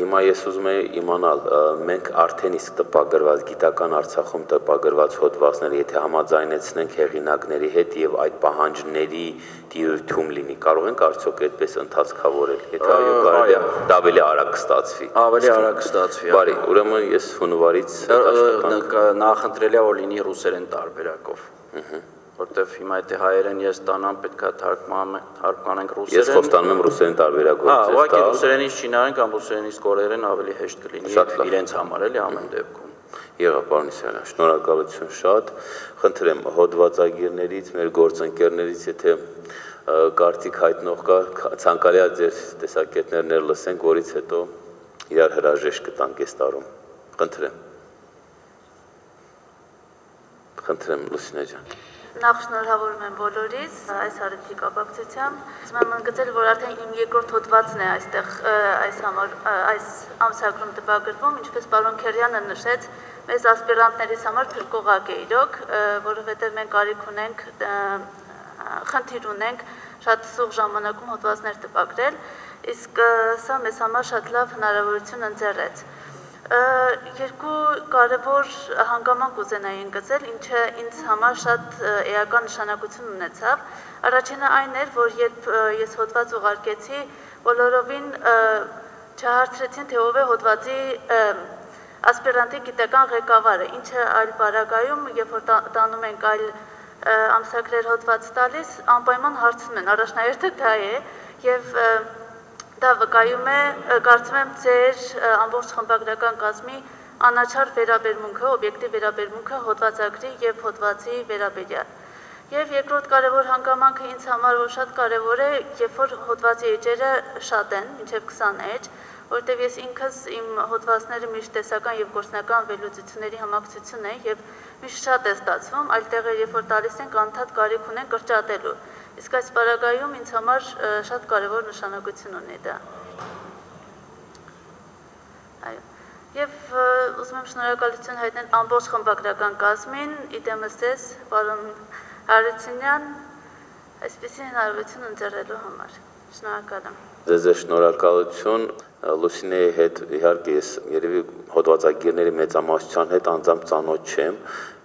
Հիմա ես ուզում եմ իմանալ, մենք արդեն իսկ տպագրված, գիտական Արցախում տպագրված հոդվածները, եթե համաձայնեցնենք հեղինակների հետ եւ այդ պահանջների դիրույթում լինի, կարող ենք արդյոք այդպես ընթացքավորել, եթե այո, կարելի է դա ավելի արագ կստացվի։ Ավելի արագ կստացվի։ Բարի, ուրեմն ես հունվարից նախընտրելի է որ լինի ռուսերեն տարբերակով։ Որտեվ հիմա եթե հայերեն ես տանամ պետքա թարգմանենք ռուսերեն։ Ես խոստանում եմ ռուսերեն տարբերակով։ Ուղղակի ռուսերենից չինարեն կամ ռուսերենից կորեերեն ավելի հեշտ կլինի իրենց համար էլի ամեն դեպքում։ Եղավ, պարոն Իսրայելյան, շնորհակալություն շատ։ Խնդրեմ հոդվածագիրներից, մեր գործընկերներից, եթե կարծիք հայտնող կա, ցանկալի է ձեր տեսակետներն լսենք, որից հետո իրար հրաժեշտ կտանք այս տարում։ Խնդրեմ Լուսինե ջան։ Նախ շնորհավորում եմ բոլորիս այս հարցի կապակցությամբ։ Ուզում եմ ընդգծել, որ արդեն իմ երկրորդ հոդվածն է այստեղ այս ամսագրում տպագրվում, ինչպես պարոն Քերյանը նշեց, մեզ ասպիրանտներիս համար փրկողակ է իրոք, որովհետև մենք կարիք ունենք, խնդիր ունենք շատ սուղ ժամանակում հոդվածներ տպագրել, իսկ սա մեզ համար շատ լավ հնարավորություն ընձեռեց։ Երկու կարևոր հանգամանք կուզենայի ընդգծել, ինչը ինձ համար շատ էական նշանակություն ունեցավ։ Առաջինը այն էր, որ երբ ես հոդված ուղարկեցի, բոլորովին չհարցրեցին, թե ով է հոդվածի ասպիրանտի գիտական ղեկավարը, ինչը այլ պարագայում, երբ որ տանում ենք այլ ամսագրեր հոդված տալիս, անպայման հարցնում են, առաջնահերթը դա է եւ դա վկայում է, կարծում եմ, ձեր ամբողջ խմբագրական կազմի անաչառ վերաբերմունքը, օբյեկտիվ վերաբերմունքը հոդվածագրի եւ հոդվածի վերաբերյալ։ Եվ երկրորդ կարևոր հանգամանքը ինձ համար որ շատ կարևոր է, երբ որ հոդվածի էջերը շատ են, մինչև 20 էջ, որտեղ ես ինքս իմ հոդվածները միշտ տեսական եւ գործնական վերլուծությունների համակցություն է եւ միշտ շատ է ստացվում, այլ տեղեր երբ որ տալիս ենք անդադ կարիք ունեն կրճատելու։ Իսկ այս պարագայում ինձ համար շատ կարևոր նշանակություն ունի դա։ Այո։ Եվ ուզում եմ շնորհակալություն հայտնել ամբողջ խմբագրական կազմին, իդեմս ձեզ, պարոն Հարությունյան, այսպիսի հնարավորություն ընձեռելու համար։ Շնորհակալ եմ։ Ձեզ շնորհակալություն, Լուսինեի հետ իհարկե ես երևի հոդվածագիրների մեծամասնության հետ անձամբ ծանոթ չեմ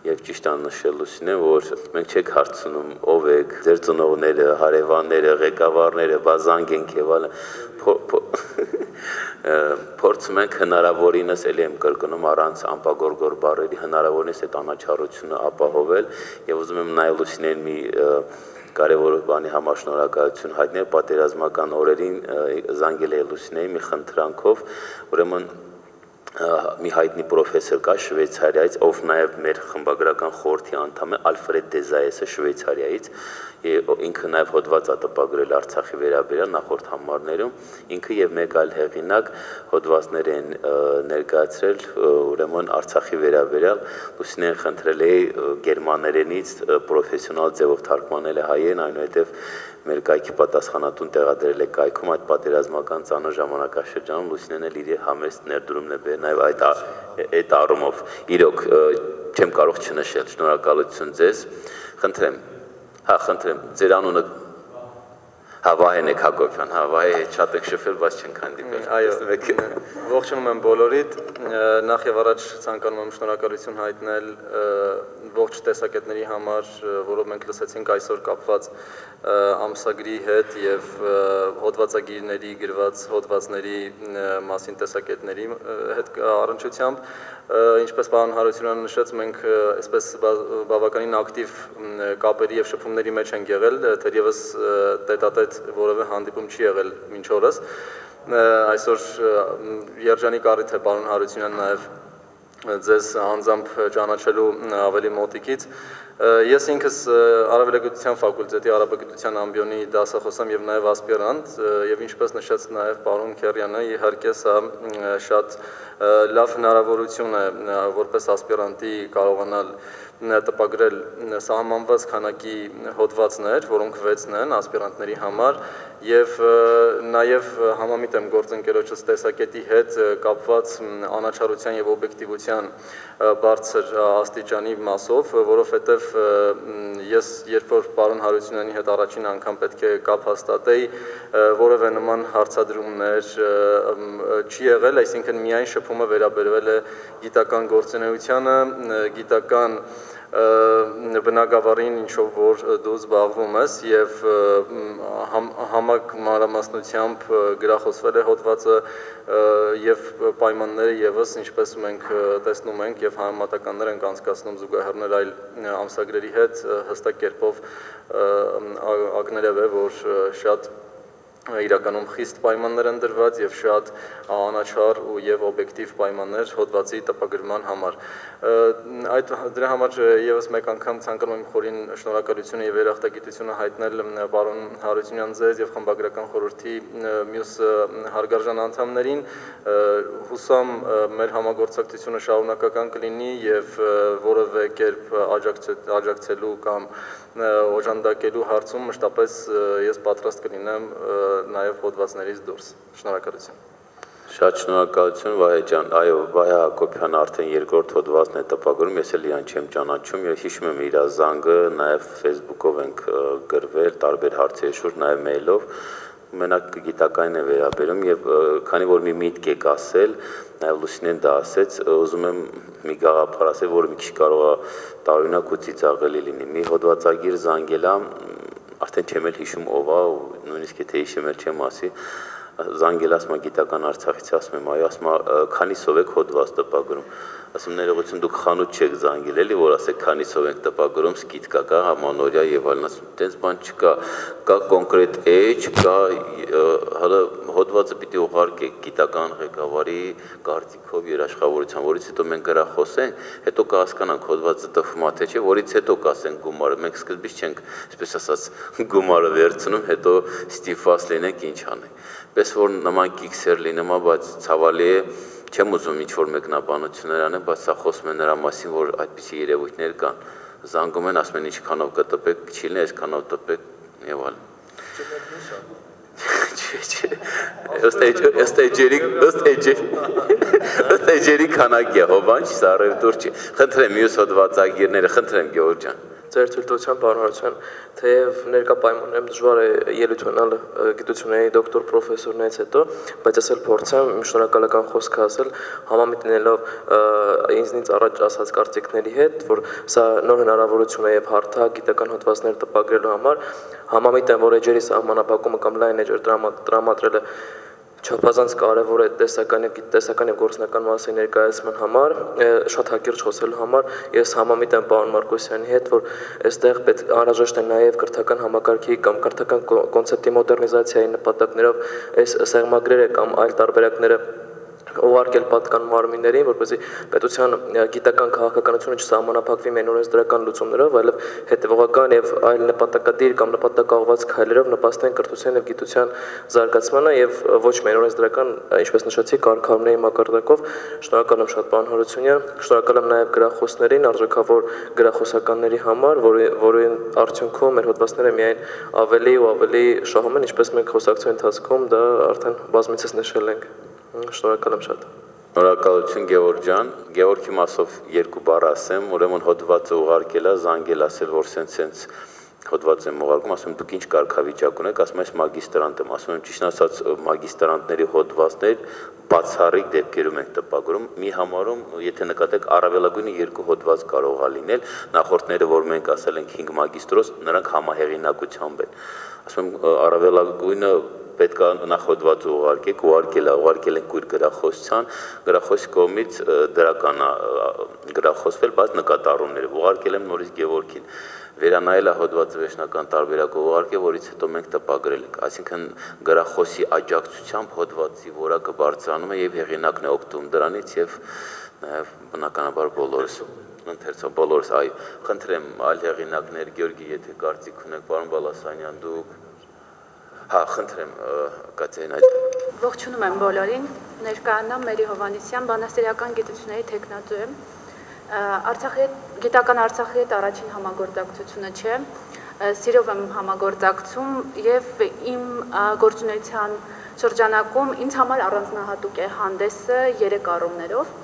եւ ճիշտ է նշել Լուսինե, որ մենք չեք հարցնում ով եք, ձեր ծնողները, հարևանները, ղեկավարները, բազանգ ենք եւ այլն։ Փորձում ենք հնարավորինս էլի եմ կրկնում առանց անպագորգոր բառերի հնարավորինս այդ անաչառությունը ապահովել եւ ուզում եմ նաեւ Լուսինեն մի կարևոր բանի համար շնորհակալություն հայտնել պատերազմական օրերին զանգել է Լուսինեի մի խնդրանքով, ուրեմն մի հայտնի պրոֆեսոր կա Շվեյցարիայից, ով նաև մեր խմբագրական խորհրդի անդամ է, Ալֆրեդ Դեզայեսը Շվեյցարիայից, ինքը նաև հոդված է տպագրել Արցախի վերաբերյալ նախորդ համարներում, ինքը եւ մեկ այլ հեղինակ հոդվածներ են ներկայացրել, ուրեմն Արցախի վերաբերյալ, Լուսինեն խնդրել է գերմաներենից պրոֆեսիոնալ ձևով թարգմանել է հայերեն, այնուհետև մեր կայքի պատասխանատուն տեղադրել է կայքում այդ պատերազմական ծանր ժամանակաշրջանում Լուսինեն էլ իր համեստ ներդրումն է բերել նաև այդ առումով իրոք չեմ կարող չնշել շնորհակալություն ձեզ խնդրեմ ձեր անունը Վահե Հակոբյան, Վահե հետ շատ եք շփվել, բայց չենք հանդիպել։ Այո, ողջունում եմ բոլորիդ, նախ եւ առաջ ցանկանում եմ շնորհակալություն հայտնել ողջ տեսակետների համար, որով մենք լսեցինք այսօր կապված ամսագրի հետ եւ հոդվածագիրների գրված հոդվածների մասին տեսակետների հետ առնչությամբ, ինչպես պարոն Հարությունյանը նշեց, մենք այսպես բավականին ակտիվ կապերի եւ շփումների մեջ ենք եղել, թերևս տետատետ որևէ հանդիպում չի եղել մինչ օրս։ Այսօր երջանիկ առիթ է պարոն Հարությունյան նաև ձեզ անձամբ ճանաչելու ավելի մոտիկից։ Ես ինքս Արաբելագիտության ֆակուլտետի արաբագիտության ամբիոնի դասախոս եմ եւ նաեւ ասպիրանտ եւ ինչպես նշեց նաեւ պարոն Քերյանը, իհարկե սա շատ լավ հնարավորություն է որպես ասպիրանտի կարողանալ տպագրել սահմանված քանակի հոդվածներ, որոնք 6-ն են ասպիրանտների համար եւ նաեւ համամիտ եմ գործընկերոջս տեսակետի հետ կապված անաչառության եւ օբյեկտիվության բարձր աստիճանի մասով, որովհետեւ ես երբ որ պարոն Հարությունյանի հետ առաջին անգամ պետք է կապ հաստատեի, որևէ նման հարցադրումներ չի եղել, այսինքն միայն շփումը վերաբերվել է գիտական գործունեությանը, գիտական բնագավառին, ինչով որ դու զբաղվում ես եւ համակ մանրամասնությամբ գրախոսվել է հոդվածը եւ պայմանները եւս ինչպես մենք տեսնում ենք եւ համեմատականներ ենք անցկացնում զուգահեռներ այլ ամսագրերի հետ հստակ կերպով ակներև է որ շատ իրականում խիստ պայմաններ են դրված եւ շատ անաչառ եւ օբյեկտիվ պայմաններ հոդվածի տպագրման համար։ Դրա համար եւս մեկ անգամ ցանկանում եմ խորին շնորհակալություն եւ երախտագիտությունը հայտնել պարոն Հարությունյան ձեզ եւ խմբագրական խորհրդի մյուս հարգարժան անդամներին։ Հուսամ մեր համագործակցությունը շարունակական կլինի եւ որևէ կերպ աջակցելու կամ օժանդակելու հարցում մշտապես ես պատրաստ կլինեմ նաև հոդվածներից դուրս։ Շնորհակալություն։ Շատ շնորհակալություն Վահե ջան, այո, Վահե Հակոբյանը արդեն երկրորդ հոդվածն է տպագրում, ես էլ իրան չեմ ճանաչում, եւ հիշում եմ իր զանգը, նաև Facebook-ով ենք գրվել, տարբեր հարցերի շուրջ, նաև մեյլով, մենակ գիտականին է վերաբերում եւ քանի որ մի միտք եք ասել, նաև Լուսինեն դա ասեց, ուզում եմ մի գաղափար ասել, որը մի քիչ կարող է տարօրինակ ու ծիծաղելի լինի։ Մի հոդվածագիր զանգելա, արդեն չեմ էլ հիշում ով է, նույնիսկ եթե հիշեմ էլ չեմ ասի, զանգել ասում է գիտական Արցախից, ասում եմ այո, ասում է քանիսով եք հոդված տպագրում, ասում ներողություն դուք խանութ չեք զանգել էլի, որ ասեք քանիսով եք տպագրում, սկիթկա կա, համանորյա եւ այլն, ասում տենց բան չկա, կա կոնկրետ էջ, կա հələ հոդվածը պիտի ուղարկեք գիտական ղեկավարի կարծիքով երաշխավորության, որից հետո մենք գրախոսենք, հետո կհասկանանք հոդվածը տպվում է թե չէ, որից հետո կասենք գումարը, մենք սկզբից չենք, այսպես ասած, գումարը վերցնում, հետո ստիպված լինենք ինչ անենք։ Պես որ նման կիքսեր լինում է, բայց ցավալի է, չեմ ուզում ինչ-որ մեկնաբանություններ անեմ, բայց սա խոսում է նրա մասին, որ այդպիսի երևույթներ կան, զանգում են, ասում են ինչքանով կտպեք, չի լինի այսքանով տպեք եւ այլն։ Ըստ էջերի քանակի է, հովանջ, սա առևտուր չի։ Խնդրեմ մյուս հոդվածագիրները, խնդրեմ Գեորգ ջան։ Ձեր թույլտվությամբ պարոն Հարությունյան, թեև ներկա պայմաններում դժվար է ելույթ ունենալ գիտությունների դոկտոր պրոֆեսորներից հետո, բայց ես էլ փորձեմ շնորհակալական խոսք ասել, համամիտ լինելով ինձնից առաջ ասած կարծիքների հետ, որ սա նոր հնարավորություն է եւ հարթակ գիտական հոդվածներ տպագրելու համար, համամիտ եմ, որ էջերի սահմանափակումը կամ լայն էջեր տրամադրելը չափազանց կարևոր է տեսական եւ գործնական մասի ներկայացման համար, շատ հակիրճ խոսելու համար, ես համամիտ եմ պարոն Մարկոսյանի հետ, որ այստեղ պետք անհրաժեշտ է նաեւ կրթական համակարգի կամ կրթական կոնցեպտի մոդեռնիզացիայի նպատակներով այս սեղմագրերը կամ այլ տարբերակները ուղարկել պատկան մարմիններին, որպեսզի պետության գիտական քաղաքականությունը չսահմանափակվի միայն օրենսդրական լուծումներով, այլև հետևողական եւ այլ նպատակադիր կամ նպատակաուղղված քայլերով նպաստեն կրթության եւ գիտության զարգացմանը եւ ոչ միայն օրենսդրական, ինչպես նշեցի, կարգավորների մակարդակով։ Շնորհակալ եմ շատ պարոն Հարությունյան, շնորհակալ եմ նաեւ գրախոսներին, արժեքավոր գրախոսականների համար, որի արդյունքում մեր հոդվածները միայն ավելի ու ավելի շահում են, ինչպես մենք խոսակցության ընթացքում դա արդեն բազմիցս նշել ենք։ Շնորհակալ եմ շատ։ Շնորհակալություն Գևորգ ջան, Գևորգի մասով երկու բառ ասեմ, ուրեմն հոդվածը ուղարկելա, զանգել ասել, որ սենց հոդված եմ ուղարկում, ասում դուք ինչ կարգավիճակ ունեք, ասում ես մագիստրանտ եմ, ասում եմ ճիշտ ասած մագիստրանտների հոդվածներ բացառիկ դեպքերում ենք տպագրում, մի համարում, եթե նկատեք, առավելագույնը 2 հոդված կարող է լինել, նախորդները, որ մենք ասել ենք 5 մագիստրոս, նրանք համահեղինակությամբ են, ասում եմ առավելագույնը պետք է նախորդված ուղարկել ենք կույր գրախոսության, գրախոսի կողմից դրական գրախոսվել, բայց նկատառումները ուղարկել եմ նորից Գևորգին, վերանայել է հոդվածը վերջնական տարբերակով ուղարկել, որից հետո մենք տպագրել ենք, այսինքն գրախոսի աջակցությամբ հոդվածի որակը բարձրանում է եւ հեղինակն է օգտվում դրանից եւ նաեւ բնականաբար բոլորս, այո, խնդրեմ այլ հեղինակներ, Գեորգի, եթե կարծիք ունեք, պարոն Բալասանյան, դուք Հա, խնդրեմ, Կատերինա։ Ողջունում եմ բոլորին, ներկայանամ Մերի Հովհաննիսյան, բանասիրական գիտությունների թեկնածու եմ։ Գիտական Արցախի հետ առաջին համագործակցությունը չէ, սիրով եմ համագործակցում եւ իմ գործունեության շրջանակում ինձ համար առանձնահատուկ է հանդեսը 3 առումներով։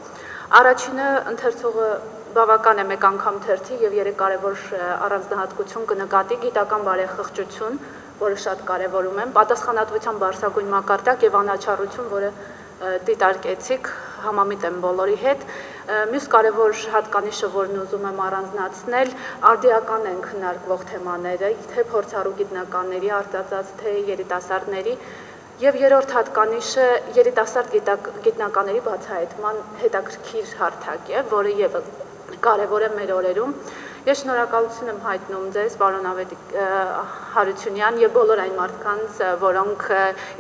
Առաջինը ընթերցողը բավական է մեկ անգամ թերթի եւ 3 կարեւոր առանձնահատկություն կնկատի գիտական բարեխղճություն, որը շատ կարևորում եմ, պատասխանատվության բարձրագույն մակարդակ եւ անաչառություն, որը դիտարկեցիք, համամիտ եմ բոլորի հետ։ Մյուս կարևոր հատկանիշը, որն ուզում եմ առանձնացնել, արդիական են քննարկվող թեմաները, թե փորձառու գիտնականների, արտածած, թե երիտասարդների, եւ երրորդ հատկանիշը երիտասարդ գիտնականների բացահայտման հետաքրքիր հարթակ է, որը եւս կարևոր է մեր օրերում։ Ես շնորհակալություն եմ հայտնում ձեզ, պարոն Հարությունյան եւ բոլոր այն մարդկանց, որոնք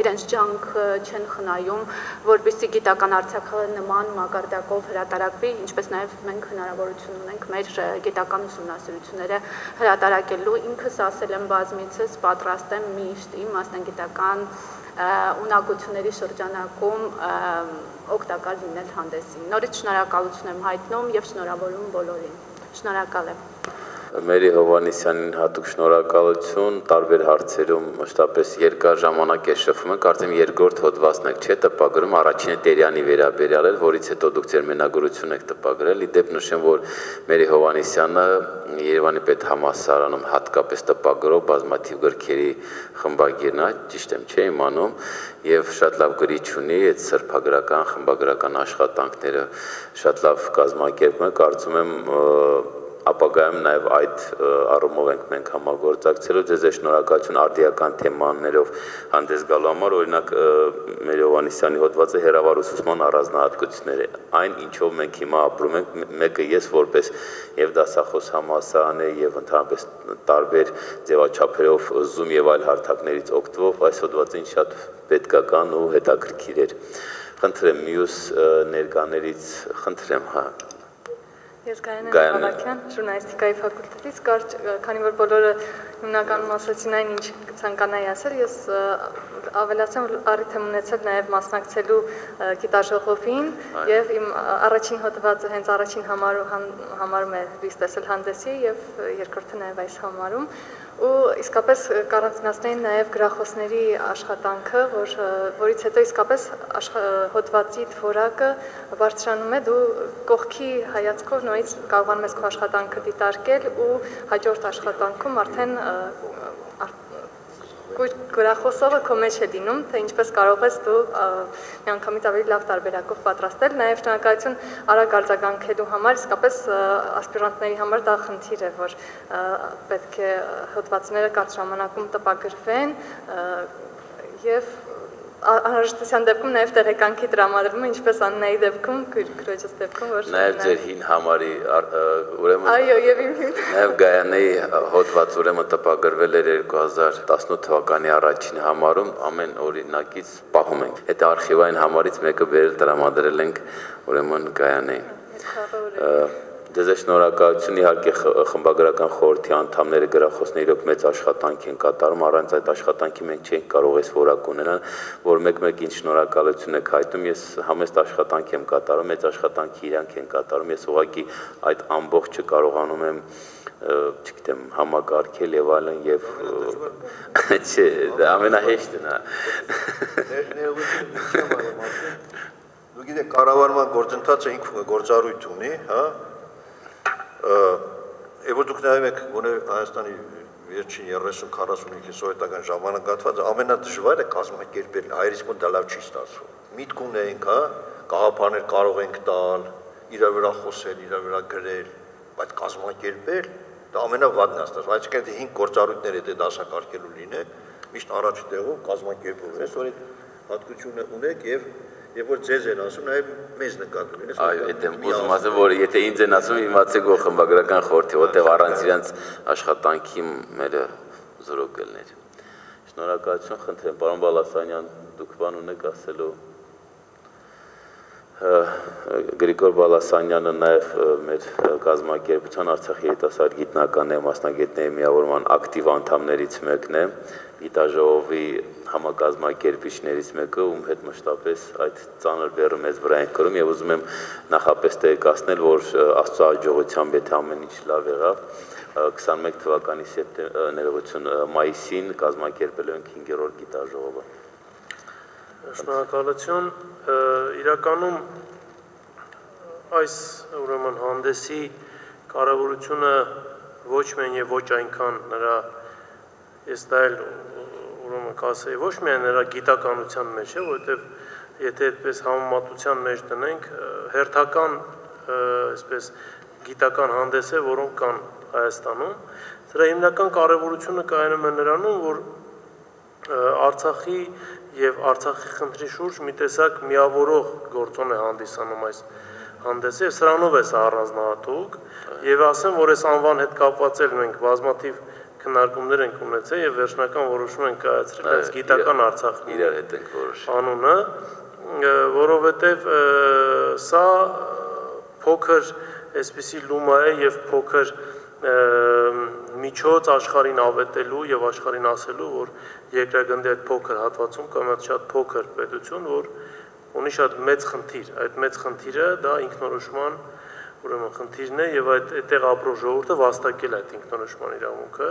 իրենց ջանքը չեն խնայում, որպեսզի գիտական Արցախը նման մակարդակով հրատարակվի, ինչպես նաեւ մենք հնարավորություն ունենք մեր գիտական ուսումնասիրությունները հրատարակելու։ Ինքս ասել եմ բազմիցս, պատրաստ եմ միշտ իմ մասնագիտական ունակությունների շրջանակում օգտակար լինել հանդեսին։ Նորից շնորհակալություն եմ հայտնում եւ շնորհավորում բոլորին։ Շնորհակալ եմ։ Մերի Հովհաննիսյանին հատուկ շնորհակալություն, տարբեր հարցերում մշտապես երկար ժամանակ է շփվում ենք, կարծեմ երկրորդ հոդվածն եք չէ տպագրում, առաջինը Տերյանի վերաբերյալ էր, որից հետո դուք ձեր մենագրություն եք տպագրել, իդեպ նշեմ, որ Մերի Հովհաննիսյանը Երևանի պետհամալսարանում հատկապես տպագրող բազմաթիվ գրքերի խմբագիրն է, ճիշտ եմ չէ իմանում, եւ շատ լավ գրիչ ունի, այդ սրբագրական, խմբագրական աշխատանքները շատ լավ կազմակերպում է, կարծում եմ ապագայում նաև այդ առումով ենք մենք համագործակցելու, ձեզ է շնորհակալություն արդիական թեմաներով հանդես գալու համար, օրինակ Մերի Հովհաննիսյանի հոդվածը հեռավար ուսուցման առանձնահատկություններ է, այն ինչով մենք հիմա ապրում ենք, մեկը ես որպես եւ դասախոս համալսարան եւ ընդհանրապես տարբեր ձևաչափերով Zoom եւ այլ հարթակներից օգտվող այս հոդվածը ինձ շատ պետքական ու հետաքրքիր էր։ Խնդրեմ մյուս ներկաներից, խնդրեմ, հա Ես Գայանե Բալակյան, ժուրնալիստիկայի ֆակուլտետից, քանի որ բոլորը հիմնականում ասացին այն, ինչ ցանկանայի ասել, ես ավելացեմ, որ առիթ եմ ունեցել նաև մասնակցելու գիտաժողովին եւ իմ առաջին հոդվածը հենց առաջին համարում է լույս տեսել հանդեսի եւ երկրորդը նաև այս համարում ու իսկապես կառանձնացնեին նաև գրախոսների աշխատանքը, որից հետո իսկապես հոդվածի որակը բարձրանում է, դու կողքի հայացքով նույնիսկ կարողանում ես քո աշխատանքը դիտարկել ու հաջորդ աշխատանքում արդեն գրախոսողը քո մեջ է լինում, թե ինչպես կարող ես դու միանգամից ավելի լավ տարբերակով պատրաստել, նաև շնորհակալություն արագ արձագանքելու համար, իսկապես ասպիրանտների համար դա խնդիր է, որ պետք է հոդվածները կարճ ժամանակում տպագրվեն եւ անհրաժեշտության դեպքում նաև տեղեկանքի տրամադրումը, ինչպես Աննայի դեպքում, քրոջս դեպքում, որ Նաև ձեր հին համարի ուրեմն Այո, եւ իմ հին Նաև Գայանեի հոդված ուրեմն տպագրվել էր 2018 թվականի առաջին համարում, ամեն օրինակից պահում ենք։ Այդ արխիվային համարից մեկը վերել տրամադրել ենք ուրեմն Գայանեին։ Ձեզ շնորհակալություն իհարկե խմբագրական խորհրդի անդամները գրախոսները իրոք մեծ աշխատանք են կատարում, առանց այդ աշխատանքի մենք չենք կարող այս որակ ունենալ, որ մեկ-մեկ ինչ շնորհակալություն եք հայտնում, ես համեստ աշխատանք եմ կատարում, մեծ աշխատանքի իրանք են կատարում, ես ուղղակի այդ ամբողջը կարողանում եմ չգիտեմ համակարգել եւ այլն եւ չէ, դա ամենահեշտն է։ Դու գիտեք, կառավարման գործընթացը ինքը գործառույթ ունի, հա։ Եվ դուք նայում եք, գոնե Հայաստանի վերջին 30-45 սովետական ժամանակահատվածը ամենադժվարը կազմակերպել, հայերից մոտ դա լավ չի ստացվում։ Միտք ունենք, հա, գաղափարներ կարող ենք տալ, իր վրա խոսել, իր վրա գրել, բայց կազմակերպել դա ամենավատն է ստացվում։ Այսինքն 5 գործառույթներ եթե դասակարգելու լինեք, միշտ առաջ տեղում կազմակերպում, այսօր այդ հատկությունը ունեք եւ որ ձեզ են ասում, նաև մեզ նկատում են։ Այո, այդ եմ ուզում ասեմ, որ եթե ինձ են ասում, իմացեք որ խմբագրական խորհրդի, որտեղ առանց իրանց աշխատանքի մերը զրոկելներ։ Շնորհակալություն, խնդրեմ, պարոն Բալասանյան, դուք բան ունեք ասելու։ Գրիգոր Բալասանյանը նաև մեր կազմակերպության Արցախի երիտասարդ գիտնականների մասնագետների միավորման ակտիվ անդամներից մեկն է, գիտաժողովի համակազմակերպիչներից մեկը, ում հետ մշտապես այդ ծանր բեռը մեզ վրա են կրում եւ ուզում եմ նախապես տեղեկացնել, որ Աստծո աջողությամբ եթե ամեն ինչ լավ եղավ, 21 թվականի ներողություն մայիսին կազմակերպել ենք 5-րդ գիտաժողովը։ Շնորհակալություն, իրականում այս ուրեմն հանդեսի կարևորությունը ոչ միայն եւ ոչ այնքան նրա ես դա էլ ուրեմն կասեի ոչ միայն նրա գիտականության մեջ է, որովհետեւ եթե այդպես համեմատության մեջ դնենք հերթական այսպես գիտական հանդես է, որոնք կան Հայաստանում, դրա հիմնական կարևորությունը կայանում է նրանում, որ Արցախի եւ Արցախի խնդրի շուրջ մի տեսակ միավորող գործոն է հանդիսանում այս հանդեսը եւ սրանով է սա առանձնահատուկ եւ ասեմ, որ այս անվան հետ կապված էլ մենք բազմաթիվ քննարկումներ ենք ունեցել եւ վերջնական որոշում ենք կայացրել այս գիտական Արցախի իրար հետ ենք որոշել անունը, որովհետեւ սա փոքր այսպիսի լումա է եւ փոքր միջոց աշխարհին ավետելու եւ աշխարհին ասելու, որ երկրագնդի այդ փոքր հատվածում կա մի շատ փոքր պետություն, որ ունի շատ մեծ խնդիր, այդ մեծ խնդիրը դա ինքնորոշման ուրեմն խնդիրն է եւ այդտեղ ապրող ժողովուրդը վաստակել այդ ինքնորոշման իրավունքը,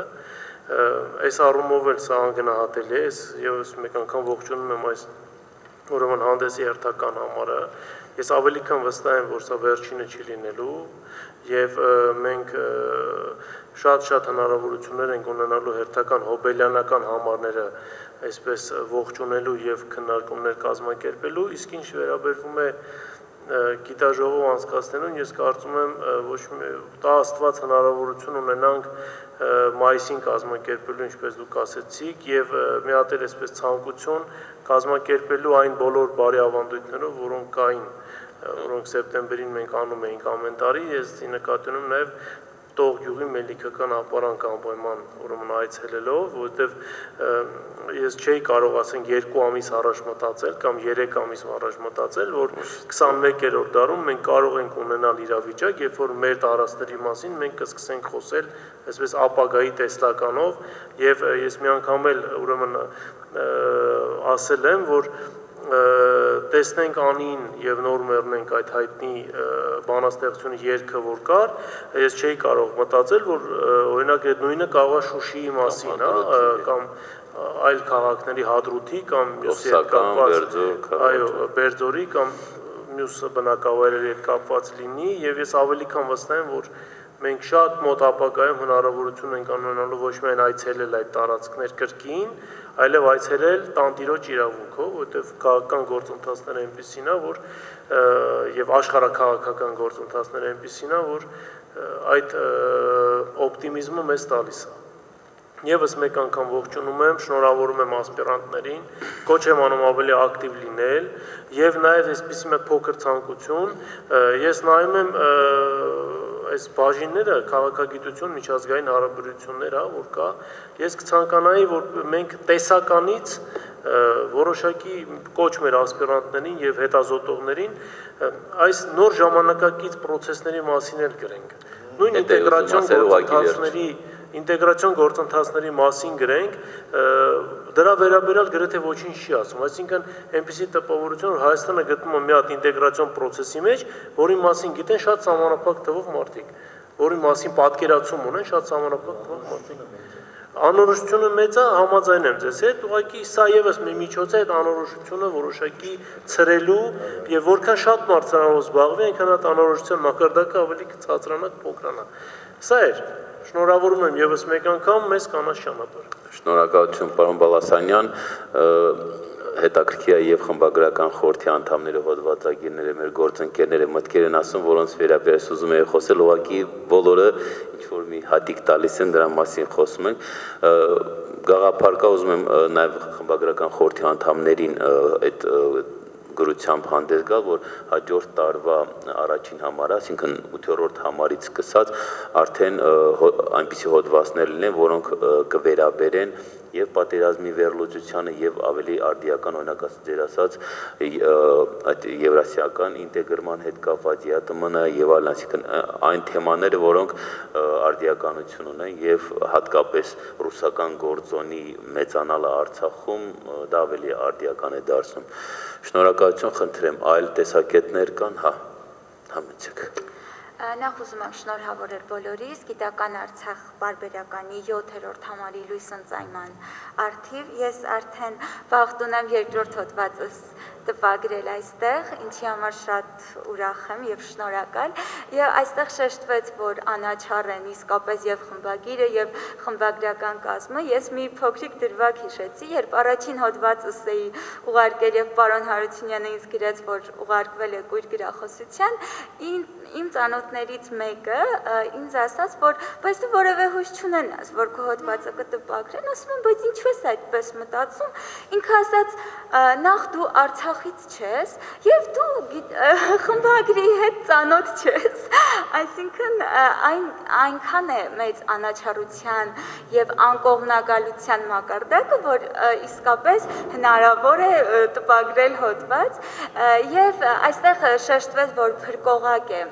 այս առումով էլ սա անգնահատելի է, ես մեկ անգամ ողջունում եմ այս ուրեմն հանդեսի հերթական համարը, ես ավելի քան վստահ եմ, որ սա վերջինը չի լինելու եւ մենք շատ հնարավորություններ ենք ունենալու հերթական հոբելյանական համարները այսպես ողջունելու եւ քննարկումներ կազմակերպելու, իսկ ինչ վերաբերվում է գիտաժողով անցկացնելուն, ես կարծում եմ ոչ տա Աստված հնարավորություն ունենանք մայիսին կազմակերպելու, ինչպես դուք ասեցիք, եւ մի հատ էլ այսպես ցանկություն կազմակերպելու այն բոլոր բարի ավանդույթներով, որոնք կային, որոնք սեպտեմբերին մենք անում էինք ամեն տարի, ես նկատի ունեմ նաեւ Տող գյուղի մելիքական ապարանք անպայման ուրեմն այցելելով, որովհետև ես չէի կարող ասենք 2 ամիս առաջ մտածել կամ 3 ամիս առաջ մտածել, որ 21-րդ դարում մենք կարող ենք ունենալ իրավիճակ, երբ որ մեր տարածքների մասին մենք կսկսենք խոսել այսպես ապագայի տեսլականով, եւ ես մի անգամ էլ ուրեմն ասել եմ, որ տեսնենք անին եւ նոր մեռնենք այդ հայտնի բանաստեղծությունը երգը որ կար, ես չէի կարող մտածել, որ օրինակ այդ նույնը կարող է Շուշիի մասին, կամ այլ քաղաքների Հադրութի կամ մյուս կապված, այո, Բերձորի կամ մյուս բնակավայրերի հետ կապված լինի, եւ ես ավելի քան վստահ եմ, որ մենք շատ մոտ ապագայում հնարավորություն ենք ունենալու ոչ միայն այցելել այդ տարածքներ կրկին, այլև այցելել տանտիրոջ իրավունքով, որովհետև քաղաքական գործընթացները այնպիսին է, որ եւ աշխարհաքաղաքական գործընթացները այնպիսին է, որ այդ օպտիմիզմը մեզ տալիս է։ Եվս մեկ անգամ ողջունում եմ, շնորհավորում եմ ասպիրանտներին, կոչ եմ անում ավելի ակտիվ լինել եւ նաեւ այսպիսի մի փոքր ցանկություն, ես նայում եմ այս բաժինները քաղաքագիտություն, միջազգային հարաբերություններ, որ կա, ես կցանկանայի, որ մենք տեսականից որոշակի կոչ մեր ասպիրանտներին եւ հետազոտողներին այս նոր ժամանակակից process-ների մասին էլ գրենք։ Նույն ինտեգրացիոն գործընթացների մասին գրենք, դրա վերաբերյալ գրեթե ոչինչ չի ասում, այսինքն այնպիսի տպավորություն, որ Հայաստանը գտնում է մի հատ ինտեգրացիոն process-ի մեջ, որի մասին գիտեն շատ սահմանափակ թվով մարդիկ, որի մասին պատկերացում ունեն շատ սահմանափակ թվով մարդիկ։ Անորոշությունը մեծ է, համաձայն եմ ձեզ հետ, ուղղակի սա եւս մի միջոց է այդ անորոշությունը որոշակի ցրելու եւ որքան շատ մարդ սրանով զբաղվի, այնքան այդ անորոշության մակարդակը ավելի կցածրանա, փոքրանա։ Սա էր։ Շնորհավորում եմ եւս մեկ անգամ մեզ կանաչ ճանապարհ։ Շնորհակալություն, պարոն Բալասանյան, հետաքրքիր է եւ խմբագրական խորհրդի անդամները, հոդվածագիրները, մեր գործընկերները մտքեր են ասում, որոնց վերաբերյալ ուզում եմ խոսել, ուղղակի բոլորը ինչ որ մի հատիկ տալիս են դրա մասին խոսում ենք։ Գաղափար կա, ուզում եմ նաեւ խմբագրական խորհրդի անդամներին այդ գրությամբ հանդես գալ, որ հաջորդ տարվա առաջին համարը, այսինքն 8-րդ համարից սկսած արդեն այնպիսի հոդվածներ լինեն, որոնք կվերաբերեն եւ պատերազմի վերլուծությանը եւ ավելի արդիական, օրինակ ձեր ասած այդ եվրասիական ինտեգրման հետ կապված ԵԱՏՄ-ը եւ այլն, այսինքն այն թեմաները, որոնք արդիականություն ունեն եւ հատկապես ռուսական գործոնի մեծանալը Արցախում դա ավելի արդիական է դարձնում։ Շնորհակալություն, խնդրեմ, այլ տեսակետներ կան, հա, համեցեք։ Նախ ուզում եմ շնորհավորել բոլորիս Գիտական Արցախ պարբերականի 7-րդ համարի լույս ընծայման առթիվ։ Ես արդեն վաղտուն եմ երկրորդ հոդվածս տպագրել այստեղ, ինչի համար շատ ուրախ եմ եւ շնորհակալ։ Եվ այստեղ շեշտվեց, որ անաչառ են իսկապես եւ խմբագիրը եւ խմբագրական կազմը։ Ես մի փոքրիկ դրվագ հիշեցի, երբ առաջին հոդվածս էի ուղարկել եւ պարոն Հարությունյանը ինձ գրեց, որ ուղարկվել է կույր գրախոսության, իմ ծանոթներից մեկը ինձ ասաց, որ բայց դու որևէ հույս չունենաս, որ քո հոդվածը կտպագրեն, ասում եմ, բայց ինչու ես այդպես մտածում։ Ինքը ասաց, նախ դու Արցախից չես եւ դու խմբագրի հետ ծանոթ չես։ Այսինքն այնքան է մեծ անաչառության եւ անկողմնակալության մակարդակը, որ իսկապես հնարավոր է տպագրել հոդված եւ այստեղ շեշտվեց, որ փրկողակ է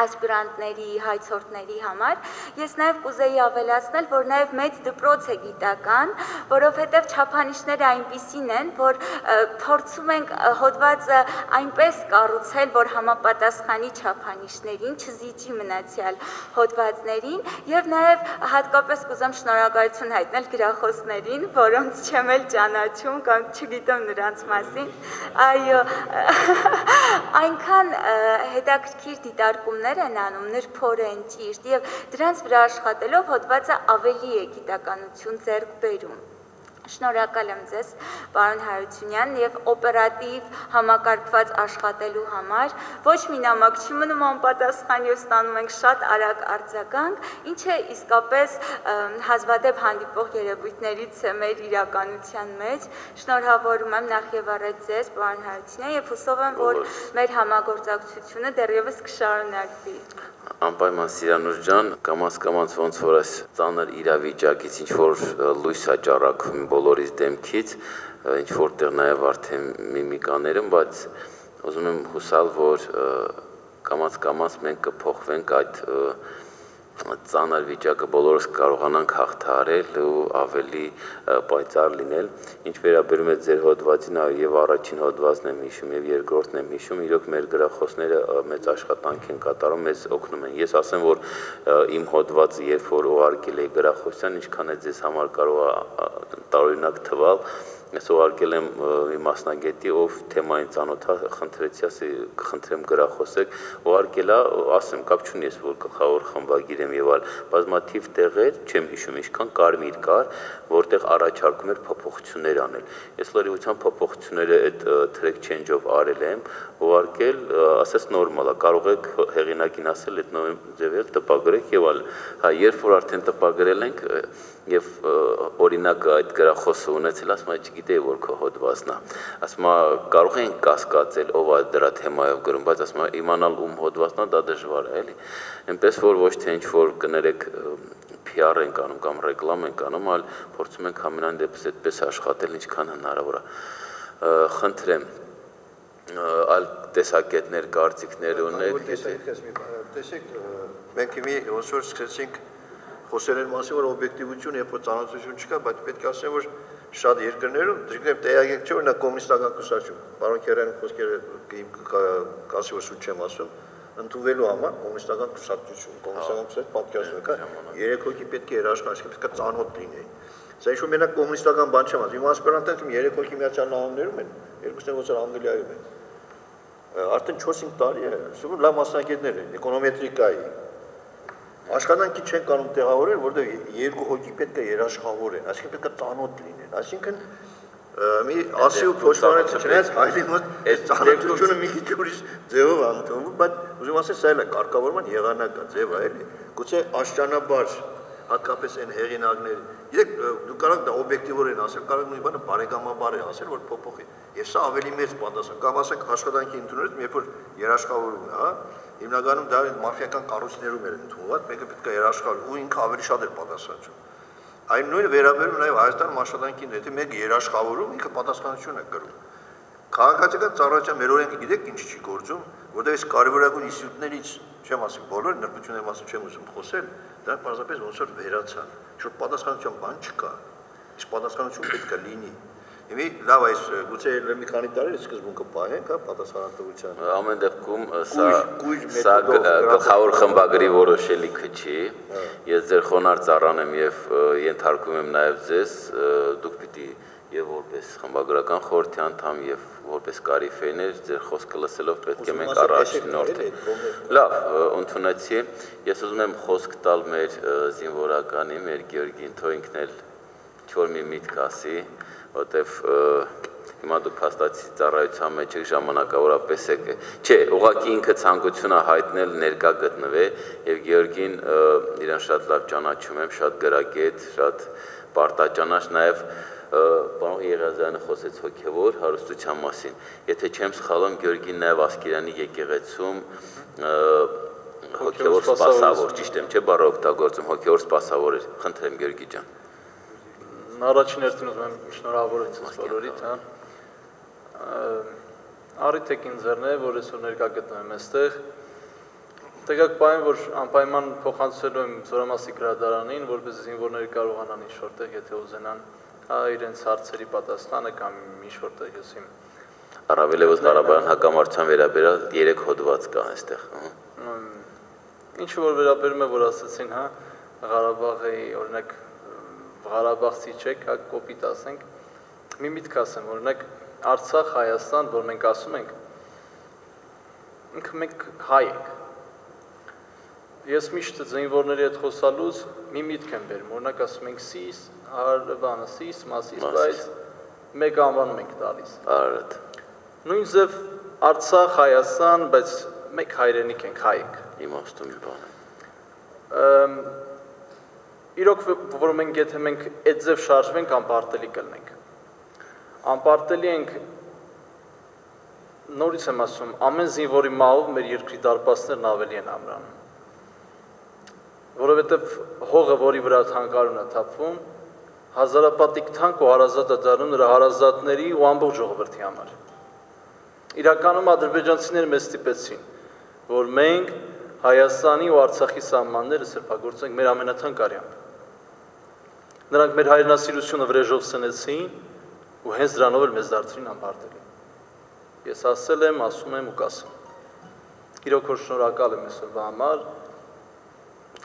ասպիրանտների, հայցորդների համար։ Ես նաև կուզեի ավելացնել, որ նաև մեծ դպրոց է գիտական, որովհետև չափանիշները այնպիսին են, որ փորձում ենք հոդվածը այնպես կառուցել, որ համապատասխանի չափանիշներին, չզիջի մնացյալ հոդվածներին, եւ նաև հատկապես կուզեմ շնորհակալություն հայտնել գրախոսներին, որոնց չեմ էլ ճանաչում կամ չգիտեմ նրանց մասին։ Այո, այնքան հետաքրքիր դիտարկումներ են անում, նրբոր են, ճիշտ եւ դրանց վրա աշխատելով հոդվածը ավելի է գիտականություն ձեռք բերում։ Շնորհակալ եմ ձեզ, պարոն Հարությունյան, եւ օպերատիվ համակարգված աշխատելու համար ոչ մի նամակ չի մնում անպատասխան եւ ստանում ենք շատ արագ արձագանք, ինչը իսկապես հազվադեպ հանդիպող երևույթներից է մեր իրականության մեջ։ Շնորհավորում եմ նախ եւ առաջ ձեզ, պարոն Հարությունյան, եւ հուսով եմ, որ մեր համագործակցությունը դեռևս կշարունակվի։ Անպայման Սիրանուշ ջան, կամաց ոնց որ այս ծանր իրավիճակից ինչ որ լույս է ճառագում բոլորիս դեմքից, ինչ որտեղ նաև արդեն միմիկաներում, բայց ուզում եմ հուսալ, որ կամաց մենք կփոխվենք այդ ծանր վիճակը բոլորս կարողանանք հաղթահարել ու ավելի պայծառ լինել։ Ինչ վերաբերում է ձեր հոդվածին, եւ առաջին հոդվածն եմ հիշում եւ երկրորդն եմ հիշում, իրոք մեր գրախոսները մեծ աշխատանք են կատարում, մեզ օգնում են։ Ես ասեմ, որ իմ հոդվածը երբ որ ուղարկել էի գրախոսության, ինչքան է ձեզ համար կարող է տարօրինակ թվալ, ես ուղարկել եմ իմ մասնագետի, ով թեմային ծանոթ է, խնդրեցի, ասի կխնդրեմ գրախոսեք, ուղարկել է, ասեմ, կապ չունի ես, որ գլխավոր խմբագիր եմ եւ այլ, բազմաթիվ տեղեր, չեմ հիշում ինչքան կարմիր կար, որտեղ առաջարկում էր փոփոխություններ անել։ Ես լրիվությամբ փոփոխությունները այդ track change-ով արել եմ, ուղարկել, ասես նորմալ է, կարող եք հեղինակին ասել այդ նույն ձևով տպագրեք եւ այլ։ Հա, երբ որ արդեն տպագրել ենք եւ օրինակ այդ գրախոսը ունեցել, ասում եմ, չգիտեի որ քո հոդվածն է։ Ասում եմ, կարող ենք կասկածել ով է դրա թեմայով գրում, բայց ասում եմ, իմանալ ում հոդվածն է, դա դժվար է, էլի։ Այնպես որ ոչ թե ինչ որ կներեք PR ենք անում կամ ռեկլամ ենք անում, այլ փորձում ենք ամենայն դեպս այդպես աշխատել, ինչքան հնարավոր է։ Խնդրեմ այլ տեսակետներ, կարծիքներ ունեք։ Տեսեք, մենք հիմի ոնց որ սկսեցինք խոսել են մասին, որ օբյեկտիվություն եւ ծանոթություն չկա, բայց պետք է ասեմ, որ շատ երկրներում դրգեմ տեղյակ չէ, օրինակ կոմունիստական կուսակցություն, պարոն Քերյանի խոսքերը կասի որ սուտ չեմ ասում, ընդունվելու համար կոմունիստական կուսակցություն, կոմունիստական կուսակցություն պատկերացնում եք, 3 հոգի պետք է երաշխավորել, պետք է ծանոթ լինեին։ Սա ինչ-որ մենակ կոմունիստական բան չեմ ասում, իմ ասպիրանտներում 3 հոգի Միացյալ Նահանգներում են, երկուսն ոնց որ Անգլիայում են։ Արդեն 4-5 տարի է, սուր լավ մասնագետներ են, էկոնոմետրիկայի աշխատանքի չեն կարող տեղավորել, որտեղ 2 հոգի պետք է երաշխավորեն, այսինքն պետք է ծանոթ լինեն, այսինքն մի ասի ու փոշմանեցի չնայած հայրի մոտ այս ծանոթությունը մի քիչ ուրիշ ձևով ընդունվում, բայց ուզում ասել սա էլ է կարգավորման եղանակա ձև է, էլի, գուցե աշճանաբար հատկապես այն հեղինակները, գիտեք, դու կարող դա օբյեկտիվորեն ասել, կարող նույն բանը բարեկամաբար է ասել, որ փոփոխի, եւ սա ավելի մեծ պատասխան, կամ ասենք աշխատանքի ընդունելուց, երբ որ երաշխավորում է, հա, հիմնականում դա մաֆիական կառույցներում էր ընդունված, մեկը պետք է երաշխավորի, ու ինքը ավելի շատ էր պատասխանատու։ Այն նույնը վերաբերում նաև Հայաստանում աշխատանքին, եթե մեկը երաշխավորում, ինքը պատասխանատվություն է կրում։ Քաղաքացիական ծառայության մեր օրենքը գիտեք ինչ չի գործում, որտեղ այս կարևորագույն ինստիտուտներից չեմ ասում բոլոր նրբությունների մասին չեմ ուզում խոսել, դա պարզապես ոնց որ վերացան, ինչ-որ պատասխանատվության բան չկա, իսկ պատասխանատվություն պետք է լինի։ Հիմի լավ այս գուցե մի քանի տարի սկզբունքը պահենք, հա, պատասխանատվության։ Ամեն դեպքում սա գլխավոր խմբագրի որոշելիքը չի։ Ես ձեր խոնարհ ծառան եմ եւ ենթարկում եմ նաեւ ձեզ, դուք պիտի եւ որպես խմբագրական խորհրդի անդամ եւ որպես կարիֆեյներ ձեր խոսքը լսելով պետք է մենք առաջնորդենք։ Լավ, ընդունեցի։ Ես ուզում եմ խոսք տալ մեր զինվորականի, մեր Գեորգին, թող ինքն էլ ինչ-որ մի միտք ասի, որտեվ հիմա դուք փաստացի ծառայության մեջ եք ժամանակավորապես եք։ Չէ, ուղղակի ինքը ցանկություն է հայտնել ներկա գտնվե եւ Գեորգին իրան շատ լավ ճանաչում եմ, շատ գրագետ, շատ պարտաճանաչ, նաեւ պարոն Եղիազարյանը խոսեց հոգևոր հարստության մասին։ Եթե չեմ սխալվում, Գեորգին նաեւ Ասկերանի եկեղեցում հոգևոր սպասավոր, ճիշտ եմ, չէ՞ բառը օգտագործում, հոգևոր սպասավոր էր։ Խնդրեմ Գեորգի ջան։ Առաջին հերթին ուզում եմ շնորհավորել բոլորիդ, հա։ Առիթ եք ինձ ձեռնել, որ այսօր ներկա գտնվեմ այստեղ։ Տեղակ պահեմ, որ անպայման փոխանցելու եմ Զորամասի գրադարանին, որպես զինվորները կարողանան ինչ-որ տեղ, եթե ուզենան, իրենց հարցերի պատասխանը կամ ինչ-որ տեղ ես իմ։ Առավելևս Ղարաբաղյան հակամարտության վերաբերյալ 3 հոդված կա այստեղ, հա։ Ինչ որ վերաբերում է, որ ասացին, հա, Ղարաբաղի, օրինակ Ղարաբաղցի չեք, հա կոպիտ ասենք, մի միտք ասեմ, օրինակ Արցախ, Հայաստան, որ մենք ասում ենք, ինքը մենք հայ ենք։ Ես միշտ զինվորների հետ խոսալուց մի միտք եմ բերում, օրինակ ասում ենք սիս, հարևանը սիս, մասիս, բայց մեկ անվանում ենք տալիս։ Արդ։ Նույն ձև Արցախ, Հայաստան, բայց մեկ հայրենիք ենք, հայ ենք։ Իմաստուն մի բան է։ Իրոք որ մենք եթե մենք այդ ձև շարժվենք անպարտելի կլնենք։ Անպարտելի ենք, նորից եմ ասում, ամեն զինվորի մահով մեր երկրի դարպասներն ավելի են ամրանում։ Որովհետև հողը, որի վրա թանկարուն է թափվում, հազարապատիկ թանկ ու հարազատ է դառնում նրա հարազատների ու ամբողջ ժողովրդի համար։ Իրականում ադրբեջանցիները մեզ ստիպեցին, որ մենք Հայաստանի ու Արցախի սահմանները սրբագործենք մեր ամենաթանկ արյամբ։ Նրանք մեր հայրենասիրությունը վրեժով սնեցին ու հենց դրանով էլ մեզ դարձրին անպարտելի։ Ես ասել եմ, ասում եմ ու կասեմ։ Իրոք որ շնորհակալ եմ այսօրվա համար։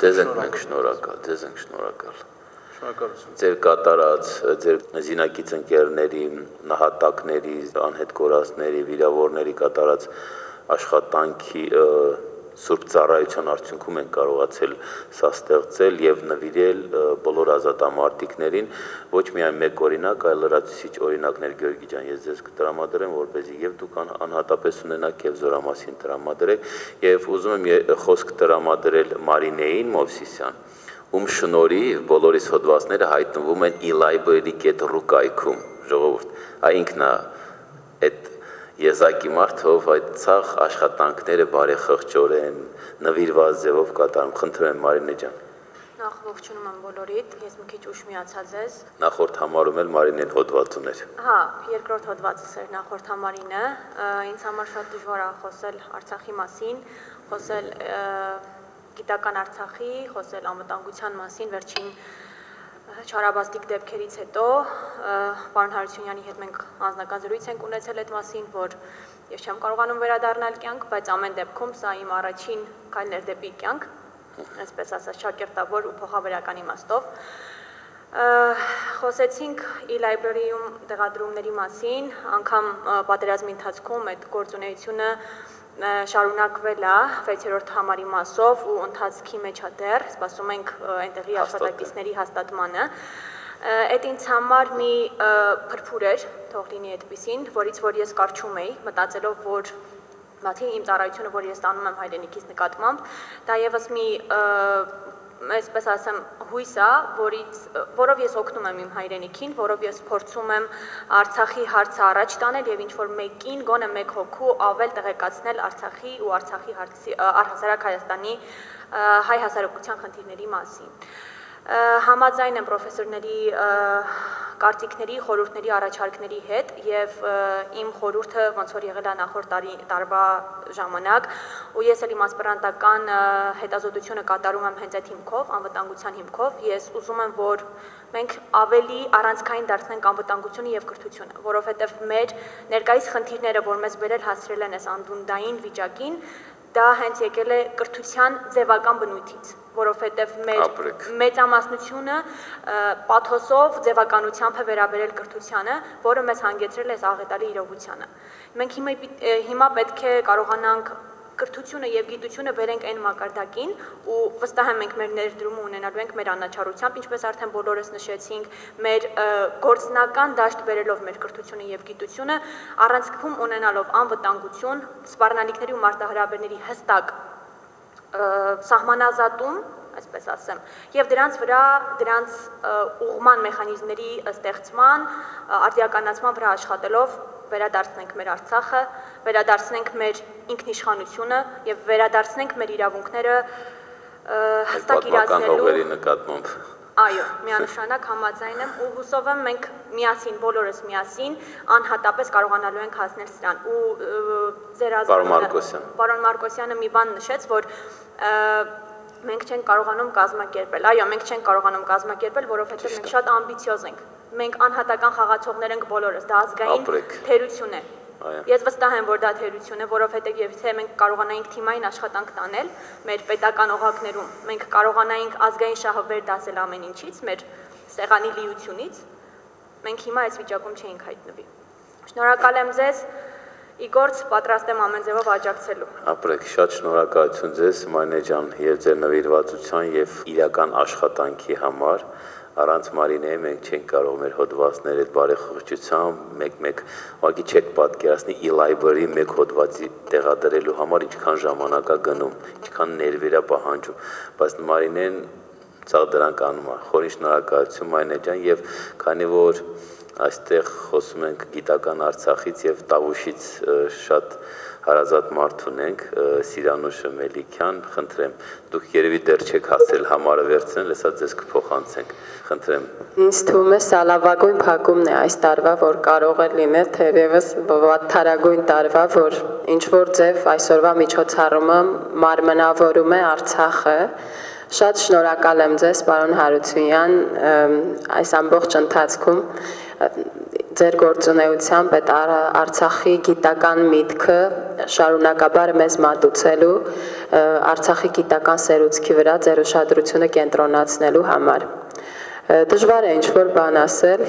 Ձեզ ենք մենք շնորհակալ, ձեզ ենք շնորհակալ։ ձեր կատարած, ձեր զինակից ընկերների, նահատակների, անհետ կորածների, վիրավորների կատարած աշխատանքի Սուրբ ծառայության արդյունքում են կարողացել սա ստեղծել եւ նվիրել բոլոր ազատամարտիկներին ոչ միայն մեկ օրինակ, այլ լրացուցիչ օրինակներ Գյորգի ջան, ես ձեզ կտրամադրեմ, որպեսզի եւ դուք անհատապես ունենաք եւ զորամասին տրամադրեք եւ ուզում եմ խոսք տրամադրել Մարինեին Մովսիսյան, ում շնորհիվ բոլորիս հոդվածները հայտնվում են e-library.ru կայքում, ժողովուրդ, ինքն է այդ Եզակի մարդով այդ ցախ աշխատանքները բարեխղճորեն, նվիրված ձևով կատարում, խնդրում եմ Մարինե ջան։ Նախ ողջունում եմ բոլորիդ, ես մի քիչ ուշ միացած ես։ Նախորդ համարում էլ Մարինեն հոդված ուներ։ Հա, երկրորդ հոդվածս էր նախորդ համարինը, ինձ համար շատ դժվար է խոսել Արցախի մասին, խոսել գիտական Արցախի, խոսել անվտանգության մասին, վերջին չարաբաստիկ դեպքերից հետո պարոն Հարությունյանի հետ մենք անձնական զրույց ենք ունեցել այդ մասին, որ ես չեմ կարողանում վերադառնալ կյանք, բայց ամեն դեպքում սա իմ առաջին քայլն էր դեպի կյանք, այսպես ասած ճակերտավոր ու փոխաբերական իմաստով։ Խոսեցինք e-library-ում տեղադրումների մասին, անգամ պատերազմի ընթացքում այդ գործունեությունը շարունակվել է 6-րդ համարի մասով ու ընթացքի մեջ է դեռ, սպասում ենք այնտեղի աշխատակիցների հաստատմանը։ Այդ ինձ համար մի փրփուր էր, թող լինի այդպիսին, որից որ ես կարճում էի, մտածելով, որ բացի իմ ծառայությունը, որ ես տանում եմ հայրենիքիս նկատմամբ, դա եւս մի այսպես ասեմ հույս է, որով ես օգնում եմ իմ հայրենիքին, որով ես փորձում եմ Արցախի հարցը առաջ տանել եւ ինչ-որ մեկին, գոնե մեկ հոգու ավել տեղեկացնել Արցախի ու Արցախի հարցի առհասարակ Հայաստանի հայ հասարակության խնդիրների մասին։ Համաձայն եմ պրոֆեսորների կարծիքների, խորհուրդների, առաջարկների հետ եւ իմ խորհուրդը ոնց որ եղել է նախորդ տարվա ժամանակ ու ես էլ իմ ասպիրանտական հետազոտությունը կատարում եմ հենց այդ հիմքով, անվտանգության հիմքով, ես ուզում եմ, որ մենք ավելի առանցքային դարձնենք անվտանգությունը եւ կրթությունը, որովհետեւ մեր ներկայիս խնդիրները, որ մեզ բերել հասցրել են այս անդունդային վիճակին, դա հենց եկել է կրթության ձևական բնույթից, որովհետև մեր մեծամասնությունը պաթոսով ձևականությամբ է վերաբերել կրթությանը, որը մեզ հանգեցրել է աղետալի իրողությանը։ Մենք հիմա պետք է կարողանանք կրթությունը եւ գիտությունը վերենք այն մակարդակին ու վստահ եմ մենք մեր ներդրումը ունենալու ենք մեր անաչառությամբ, ինչպես արդեն բոլորս նշեցինք, մեր գործնական դաշտ բերելով մեր կրթությունը եւ գիտությունը, առանցքում ունենալով անվտանգություն, սպառնալիքների ու մարտահրավերների հստակ սահմանազատում, այսպես ասեմ, եւ դրանց վրա դրանց ուղղման մեխանիզմների ստեղծման, արդիականացման վրա աշխատելով վերադարձնենք մեր Արցախը, վերադարձնենք մեր ինքնիշխանությունը եւ վերադարձնենք մեր իրավունքները հստակ իրացնելու։ Այո, միանշանակ համաձայն եմ ու հուսով եմ մենք միասին, բոլորս միասին անհատապես կարողանալու ենք հասնել սրան։ Ու ձեր պարոն Մարկոսյանը մի բան նշեց, որ մենք չենք կարողանում կազմակերպել։ Այո, մենք չենք կարողանում կազմակերպել, որովհետև մենք շատ ամբիցիոզ ենք։ Մենք անհատական խաղացողներ ենք բոլորս, դա ազգային թերություն է։ Ես վստահ եմ, որ դա թերություն է, որովհետև եթե մենք կարողանայինք թիմային աշխատանք տանել մեր պետական օղակներում, մենք կարողանայինք ազգային շահը վերդասել ամեն ինչից, մեր սեղանի լիությունից, մենք հիմա այս վիճակում չէինք հայտնվի։ Շնորհակալ եմ ձեզ, Իգործ, պատրաստ եմ ամեն ձևով աջակցելու։ Ապրեք, շատ շնորհակալություն ձեզ, Մարինե ջան, եւ ձեր նվիրվածության եւ իրական աշխատանքի համար։ Առանց Մարինեի մենք չենք կարող մեր հոդվածները այդ բարեխղճությամբ մեկ-մեկ ուղղակի չեք պատկերացնի e-library մեկ հոդվածի տեղադրելու համար ինչքան ժամանակ է գնում, ինչքան ներվեր է պահանջում, բայց Մարինեն ցավ դրանք անում է։ Խորին շնորհակալություն Մարինե ջան եւ քանի որ այստեղ խոսում ենք գիտական Արցախից եւ Տավուշից շատ հարազատ մարդ ունենք, Սիրանուշը Մելիքյան, խնդրեմ, դուք երևի դեռ չեք հասել համարը վերցնել, հեսա ձեզ կփոխանցենք, խնդրեմ։ Ինձ թվում է սա լավագույն փակումն է այս տարվա, որ կարող է լինել, թերևս վատթարագույն տարվա, որ ինչ որ ձև այսօրվա միջոցառումը մարմնավորում է Արցախը։ Շատ շնորհակալ եմ ձեզ, պարոն Հարությունյան, այս ամբողջ ընթացքում ձեր գործունեությամբ այդ Արցախի գիտական միտքը շարունակաբար մեզ մատուցելու, Արցախի գիտական սերուցքի վրա ձեր ուշադրությունը կենտրոնացնելու համար։ Դժվար է ինչ-որ բան ասել,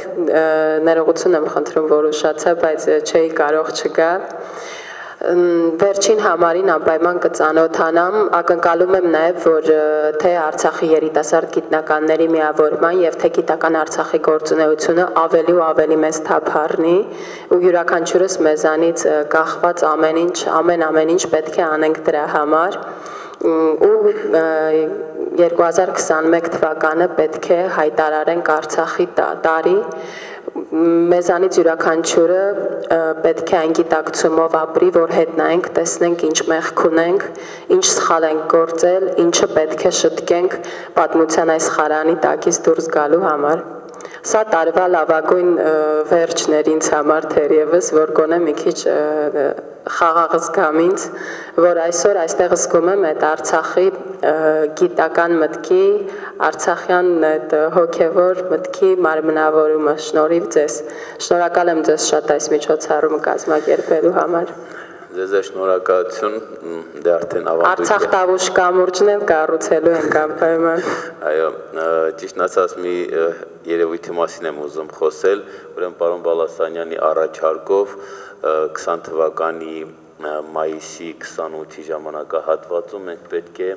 ներողություն եմ խնդրում, որ ուշացա, բայց չէի կարող չգալ։ Վերջին համարին անպայման կծանոթանամ, ակնկալում եմ նաև, որ թե Արցախի երիտասարդ գիտնականների միավորման եւ թե գիտական Արցախի գործունեությունը ավելի ու ավելի մեծ թափ առնի ու յուրաքանչյուրս մեզանից կախված ամեն ինչ պետք է անենք դրա համար ու 2021 թվականը պետք է հայտարարենք Արցախի տարի մեզանից յուրաքանչյուրը պետք է այն գիտակցումով ապրի, որ հետ նայենք, տեսնենք ինչ մեղք ունենք, ինչ սխալ ենք գործել, ինչը պետք է շտկենք պատմության այս խարանի տակից դուրս գալու համար։ Սա տարվա լավագույն վերջն էր ինձ համար թերևս, որ գոնե մի քիչ խաղաղ զգամ ինձ, որ այսօր այստեղ զգում եմ այդ Արցախի գիտական մտքի, Արցախյան այդ հոգևոր մտքի մարմնավորումը, շնորհիվ ձեզ։ Շնորհակալ եմ ձեզ շատ այս միջոցառումը կազմակերպելու համար։ Ձեզ շնորհակալություն, դե արդեն ավանդույթ է։ Արցախ Տավուշ կամուրջն էլ կառուցելու ենք անպայման։ Այո, ճիշտն ասած մի երևույթի մասին եմ ուզում խոսել, ուրեմն պարոն Բալասանյանի առաջարկով 20 թվականի մայիսի 28-ի ժամանակահատվածում մենք պետք է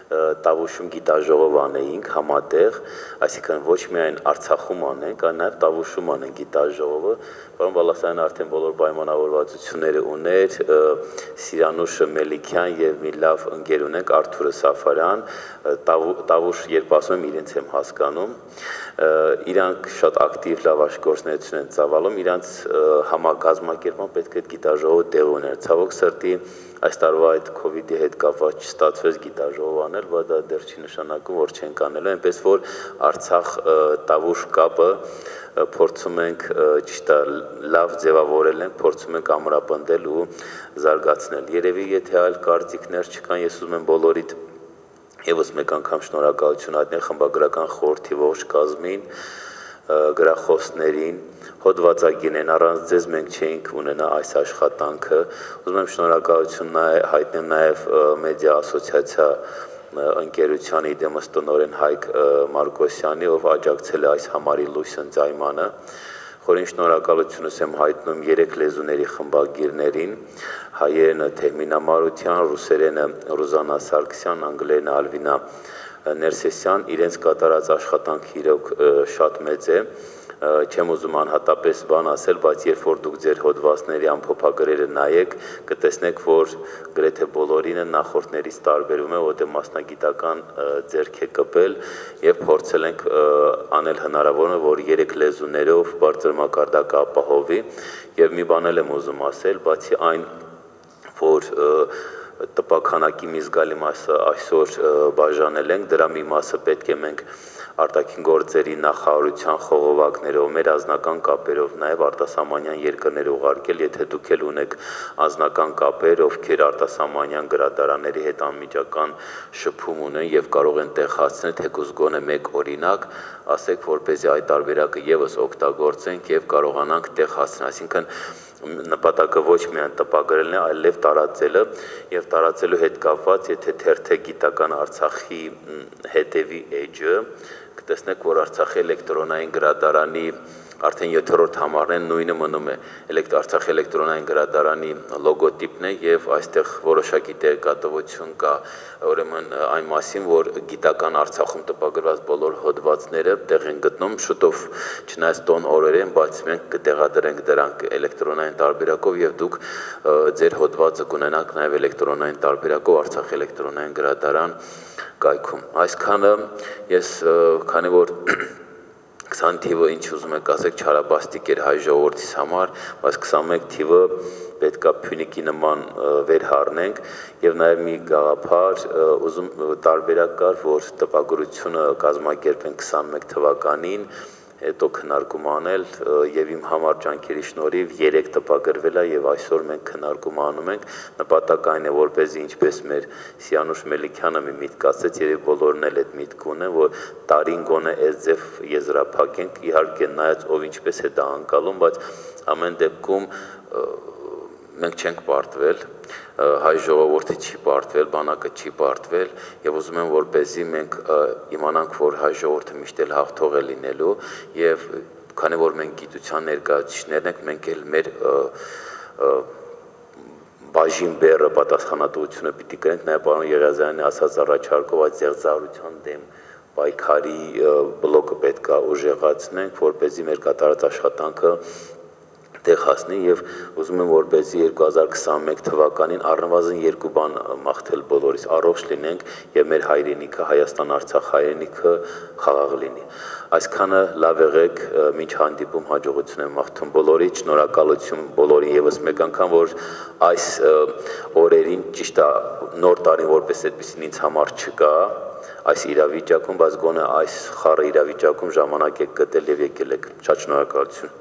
Տավուշում գիտաժողով անեինք համատեղ, այսինքն ոչ միայն Արցախում անենք, այլ նաև Տավուշում անենք գիտաժողովը։ Պարոն Բալասանյանը արդեն բոլոր պայմանավորվածությունները ուներ, Սիրանուշը Մելիքյան եւ մի լավ ընկեր ունենք Արթուրը Սաֆարյան, Տավուշ երբ ասում եմ իրենց եմ հասկանում, իրանք շատ ակտիվ լավ աշկորտներություն են ծավալում, իրանք համակազմակերպման պետք է գիտաժողովը տեղ ուներ։ Ցավոք սրտի այս տարվա այդ COVID-ի հետ կապված չստացվեց գիտաժողով անել, բայց դա դեռ չի նշանակում, որ չենք անելու, այնպես որ Արցախ Տավուշ կապը փորձում ենք ճիշտ է լավ ձևավորել ենք, փորձում ենք ամրապնդել ու զարգացնել։ Երևի եթե այլ կարծիքներ չկան, ես ուզում եմ բոլորիդ եւս մեկ անգամ շնորհակալություն հայտնել խմբագրական խորհրդի ողջ կազմին, գրախոսներին, հոդվածագիրներին, առանց ձեզ մենք չէինք ունենա այս աշխատանքը։ Ուզում եմ շնորհակալություն հայտնել նաև մեդիա ասոցիացիա ընկերությանի դեմս տնօրեն Հայկ Մարկոսյանի, ով աջակցել է այս համարի լույս ընծայմանը։ Խորին շնորհակալությունս եմ հայտնում 3 լեզուների խմբագիրներին, հայերենը Թեհմինա Մարության, ռուսերենը Ռուզանա Սարգսյան, անգլերենը Ալվինա Ներսեսյան, իրենց կատարած աշխատանքը իրոք շատ մեծ է, չեմ ուզում անհատապես բան ասել, բայց երբ որ դուք ձեր հոդվածների ամփոփագրերը նայեք, կտեսնեք, որ գրեթե բոլորինը նախորդներից տարբերում է, որտեղ մասնագիտական ձեռք է կպել եւ փորձել ենք անել հնարավորինը, որ 3 լեզուներով բարձր մակարդակը ապահովի եւ մի բան եմ ուզում ասել, բացի այն, որ տպաքանակի մի զգալի մասը այսօր բաժանել ենք, դրա մի մասը պետք է մենք արտաքին գործերի նախարարության խողովակներով, մեր անձնական կապերով, նաև արտասահմանյան երկրներ ուղարկել, եթե դուք էլ ունեք անձնական կապեր, ովքեր արտասահմանյան գրադարանների հետ անմիջական շփում ունեն եւ կարող են տեղ հասցնել, թեկուզ գոնե մեկ օրինակ, ասեք, որպեսզի այդ տարբերակը եւս օգտագործենք եւ կարողանանք տեղ հասցնել, այսինքն նպատակը ոչ միայն տպագրելն է, այլև տարածելը եւ տարածելու հետ կապված, եթե թերթե գիտական Արցախի հետևի էջը, կտեսնեք, որ Արցախի էլեկտրոնային գրադարանի արդեն 7-րդ համարն նույնը մնում է Արցախի էլեկտրոնային գրադարանի լոգոտիպն է եւ այստեղ որոշակի տեղեկատվություն կա ուրեմն այն մասին, որ գիտական Արցախում տպագրված բոլոր հոդվածները տեղ են գտնում շուտով չնայած տոն օրեր են, բայց մենք կտեղադրենք դրանք էլեկտրոնային տարբերակով եւ դուք ձեր հոդվածը կունենաք նաեւ էլեկտրոնային տարբերակով Արցախի էլեկտրոնային գրադարան կայքում։ Այսքանը ես քանի որ 20 թիվը ինչ ուզում եք ասեք չարաբաստիկ էր հայ ժողովրդիս համար, բայց 21 թիվը պետքա Փյունիկի նման վերհառնենք եւ նաեւ մի գաղափար ուզում տարբերակ կար, որ տպագրությունը կազմակերպեն 21 թվականին, հետո քննարկում անել եւ իմ համար ջանքերի շնորհիվ 3 տպագրվել է եւ այսօր մենք քննարկում անում ենք, նպատակը այն է, որպեսզի ինչպես մեր Սիանուշ Մելիքյանը մի միտք ասեց, երբ բոլորն էլ այդ միտք ունեն, որ տարին գոնե այս ձև եզրափակենք, իհարկե նայած ով ինչպես է դա անցալում, բայց ամեն դեպքում մենք չենք պարտվել, հայ ժողովուրդը չի պարտվել, բանակը չի պարտվել եւ ուզում եմ որպեսզի մենք իմանանք, որ հայ ժողովուրդը միշտ էլ հաղթող է լինելու եւ քանի որ մենք գիտության ներկայացուցիչներն ենք, մենք էլ մեր բաժին բեռը պատասխանատվությունը պիտի կրենք, նաեւ պարոն Եղիազարյանի ասած առաջարկով այդ ձեռձարության դեմ պայքարի բլոկը պետք է ուժեղացնենք, որպեսզի մեր կատարած աշխատանքը տեղ հասնի եւ ուզում եմ որպեսզի 2021 թվականին առնվազն երկու բան մաղթել բոլորիս առողջ լինենք եւ մեր հայրենիքը Հայաստան-Արցախ հայրենիքը խաղաղ լինի այսքանը լավ եղեք մինչ հանդիպում հաջողություն եմ մաղթում բոլորից շնորհակալություն բոլորին եւս մեկ անգամ որ այս օրերին ճիշտ է նոր տարին որպես այդպեսին ինձ համար չկա այս իրավիճակում բայց գոնե այս խառը իրավիճակում ժամանակ եք գտել եւ եկել եք շատ շնորհակալություն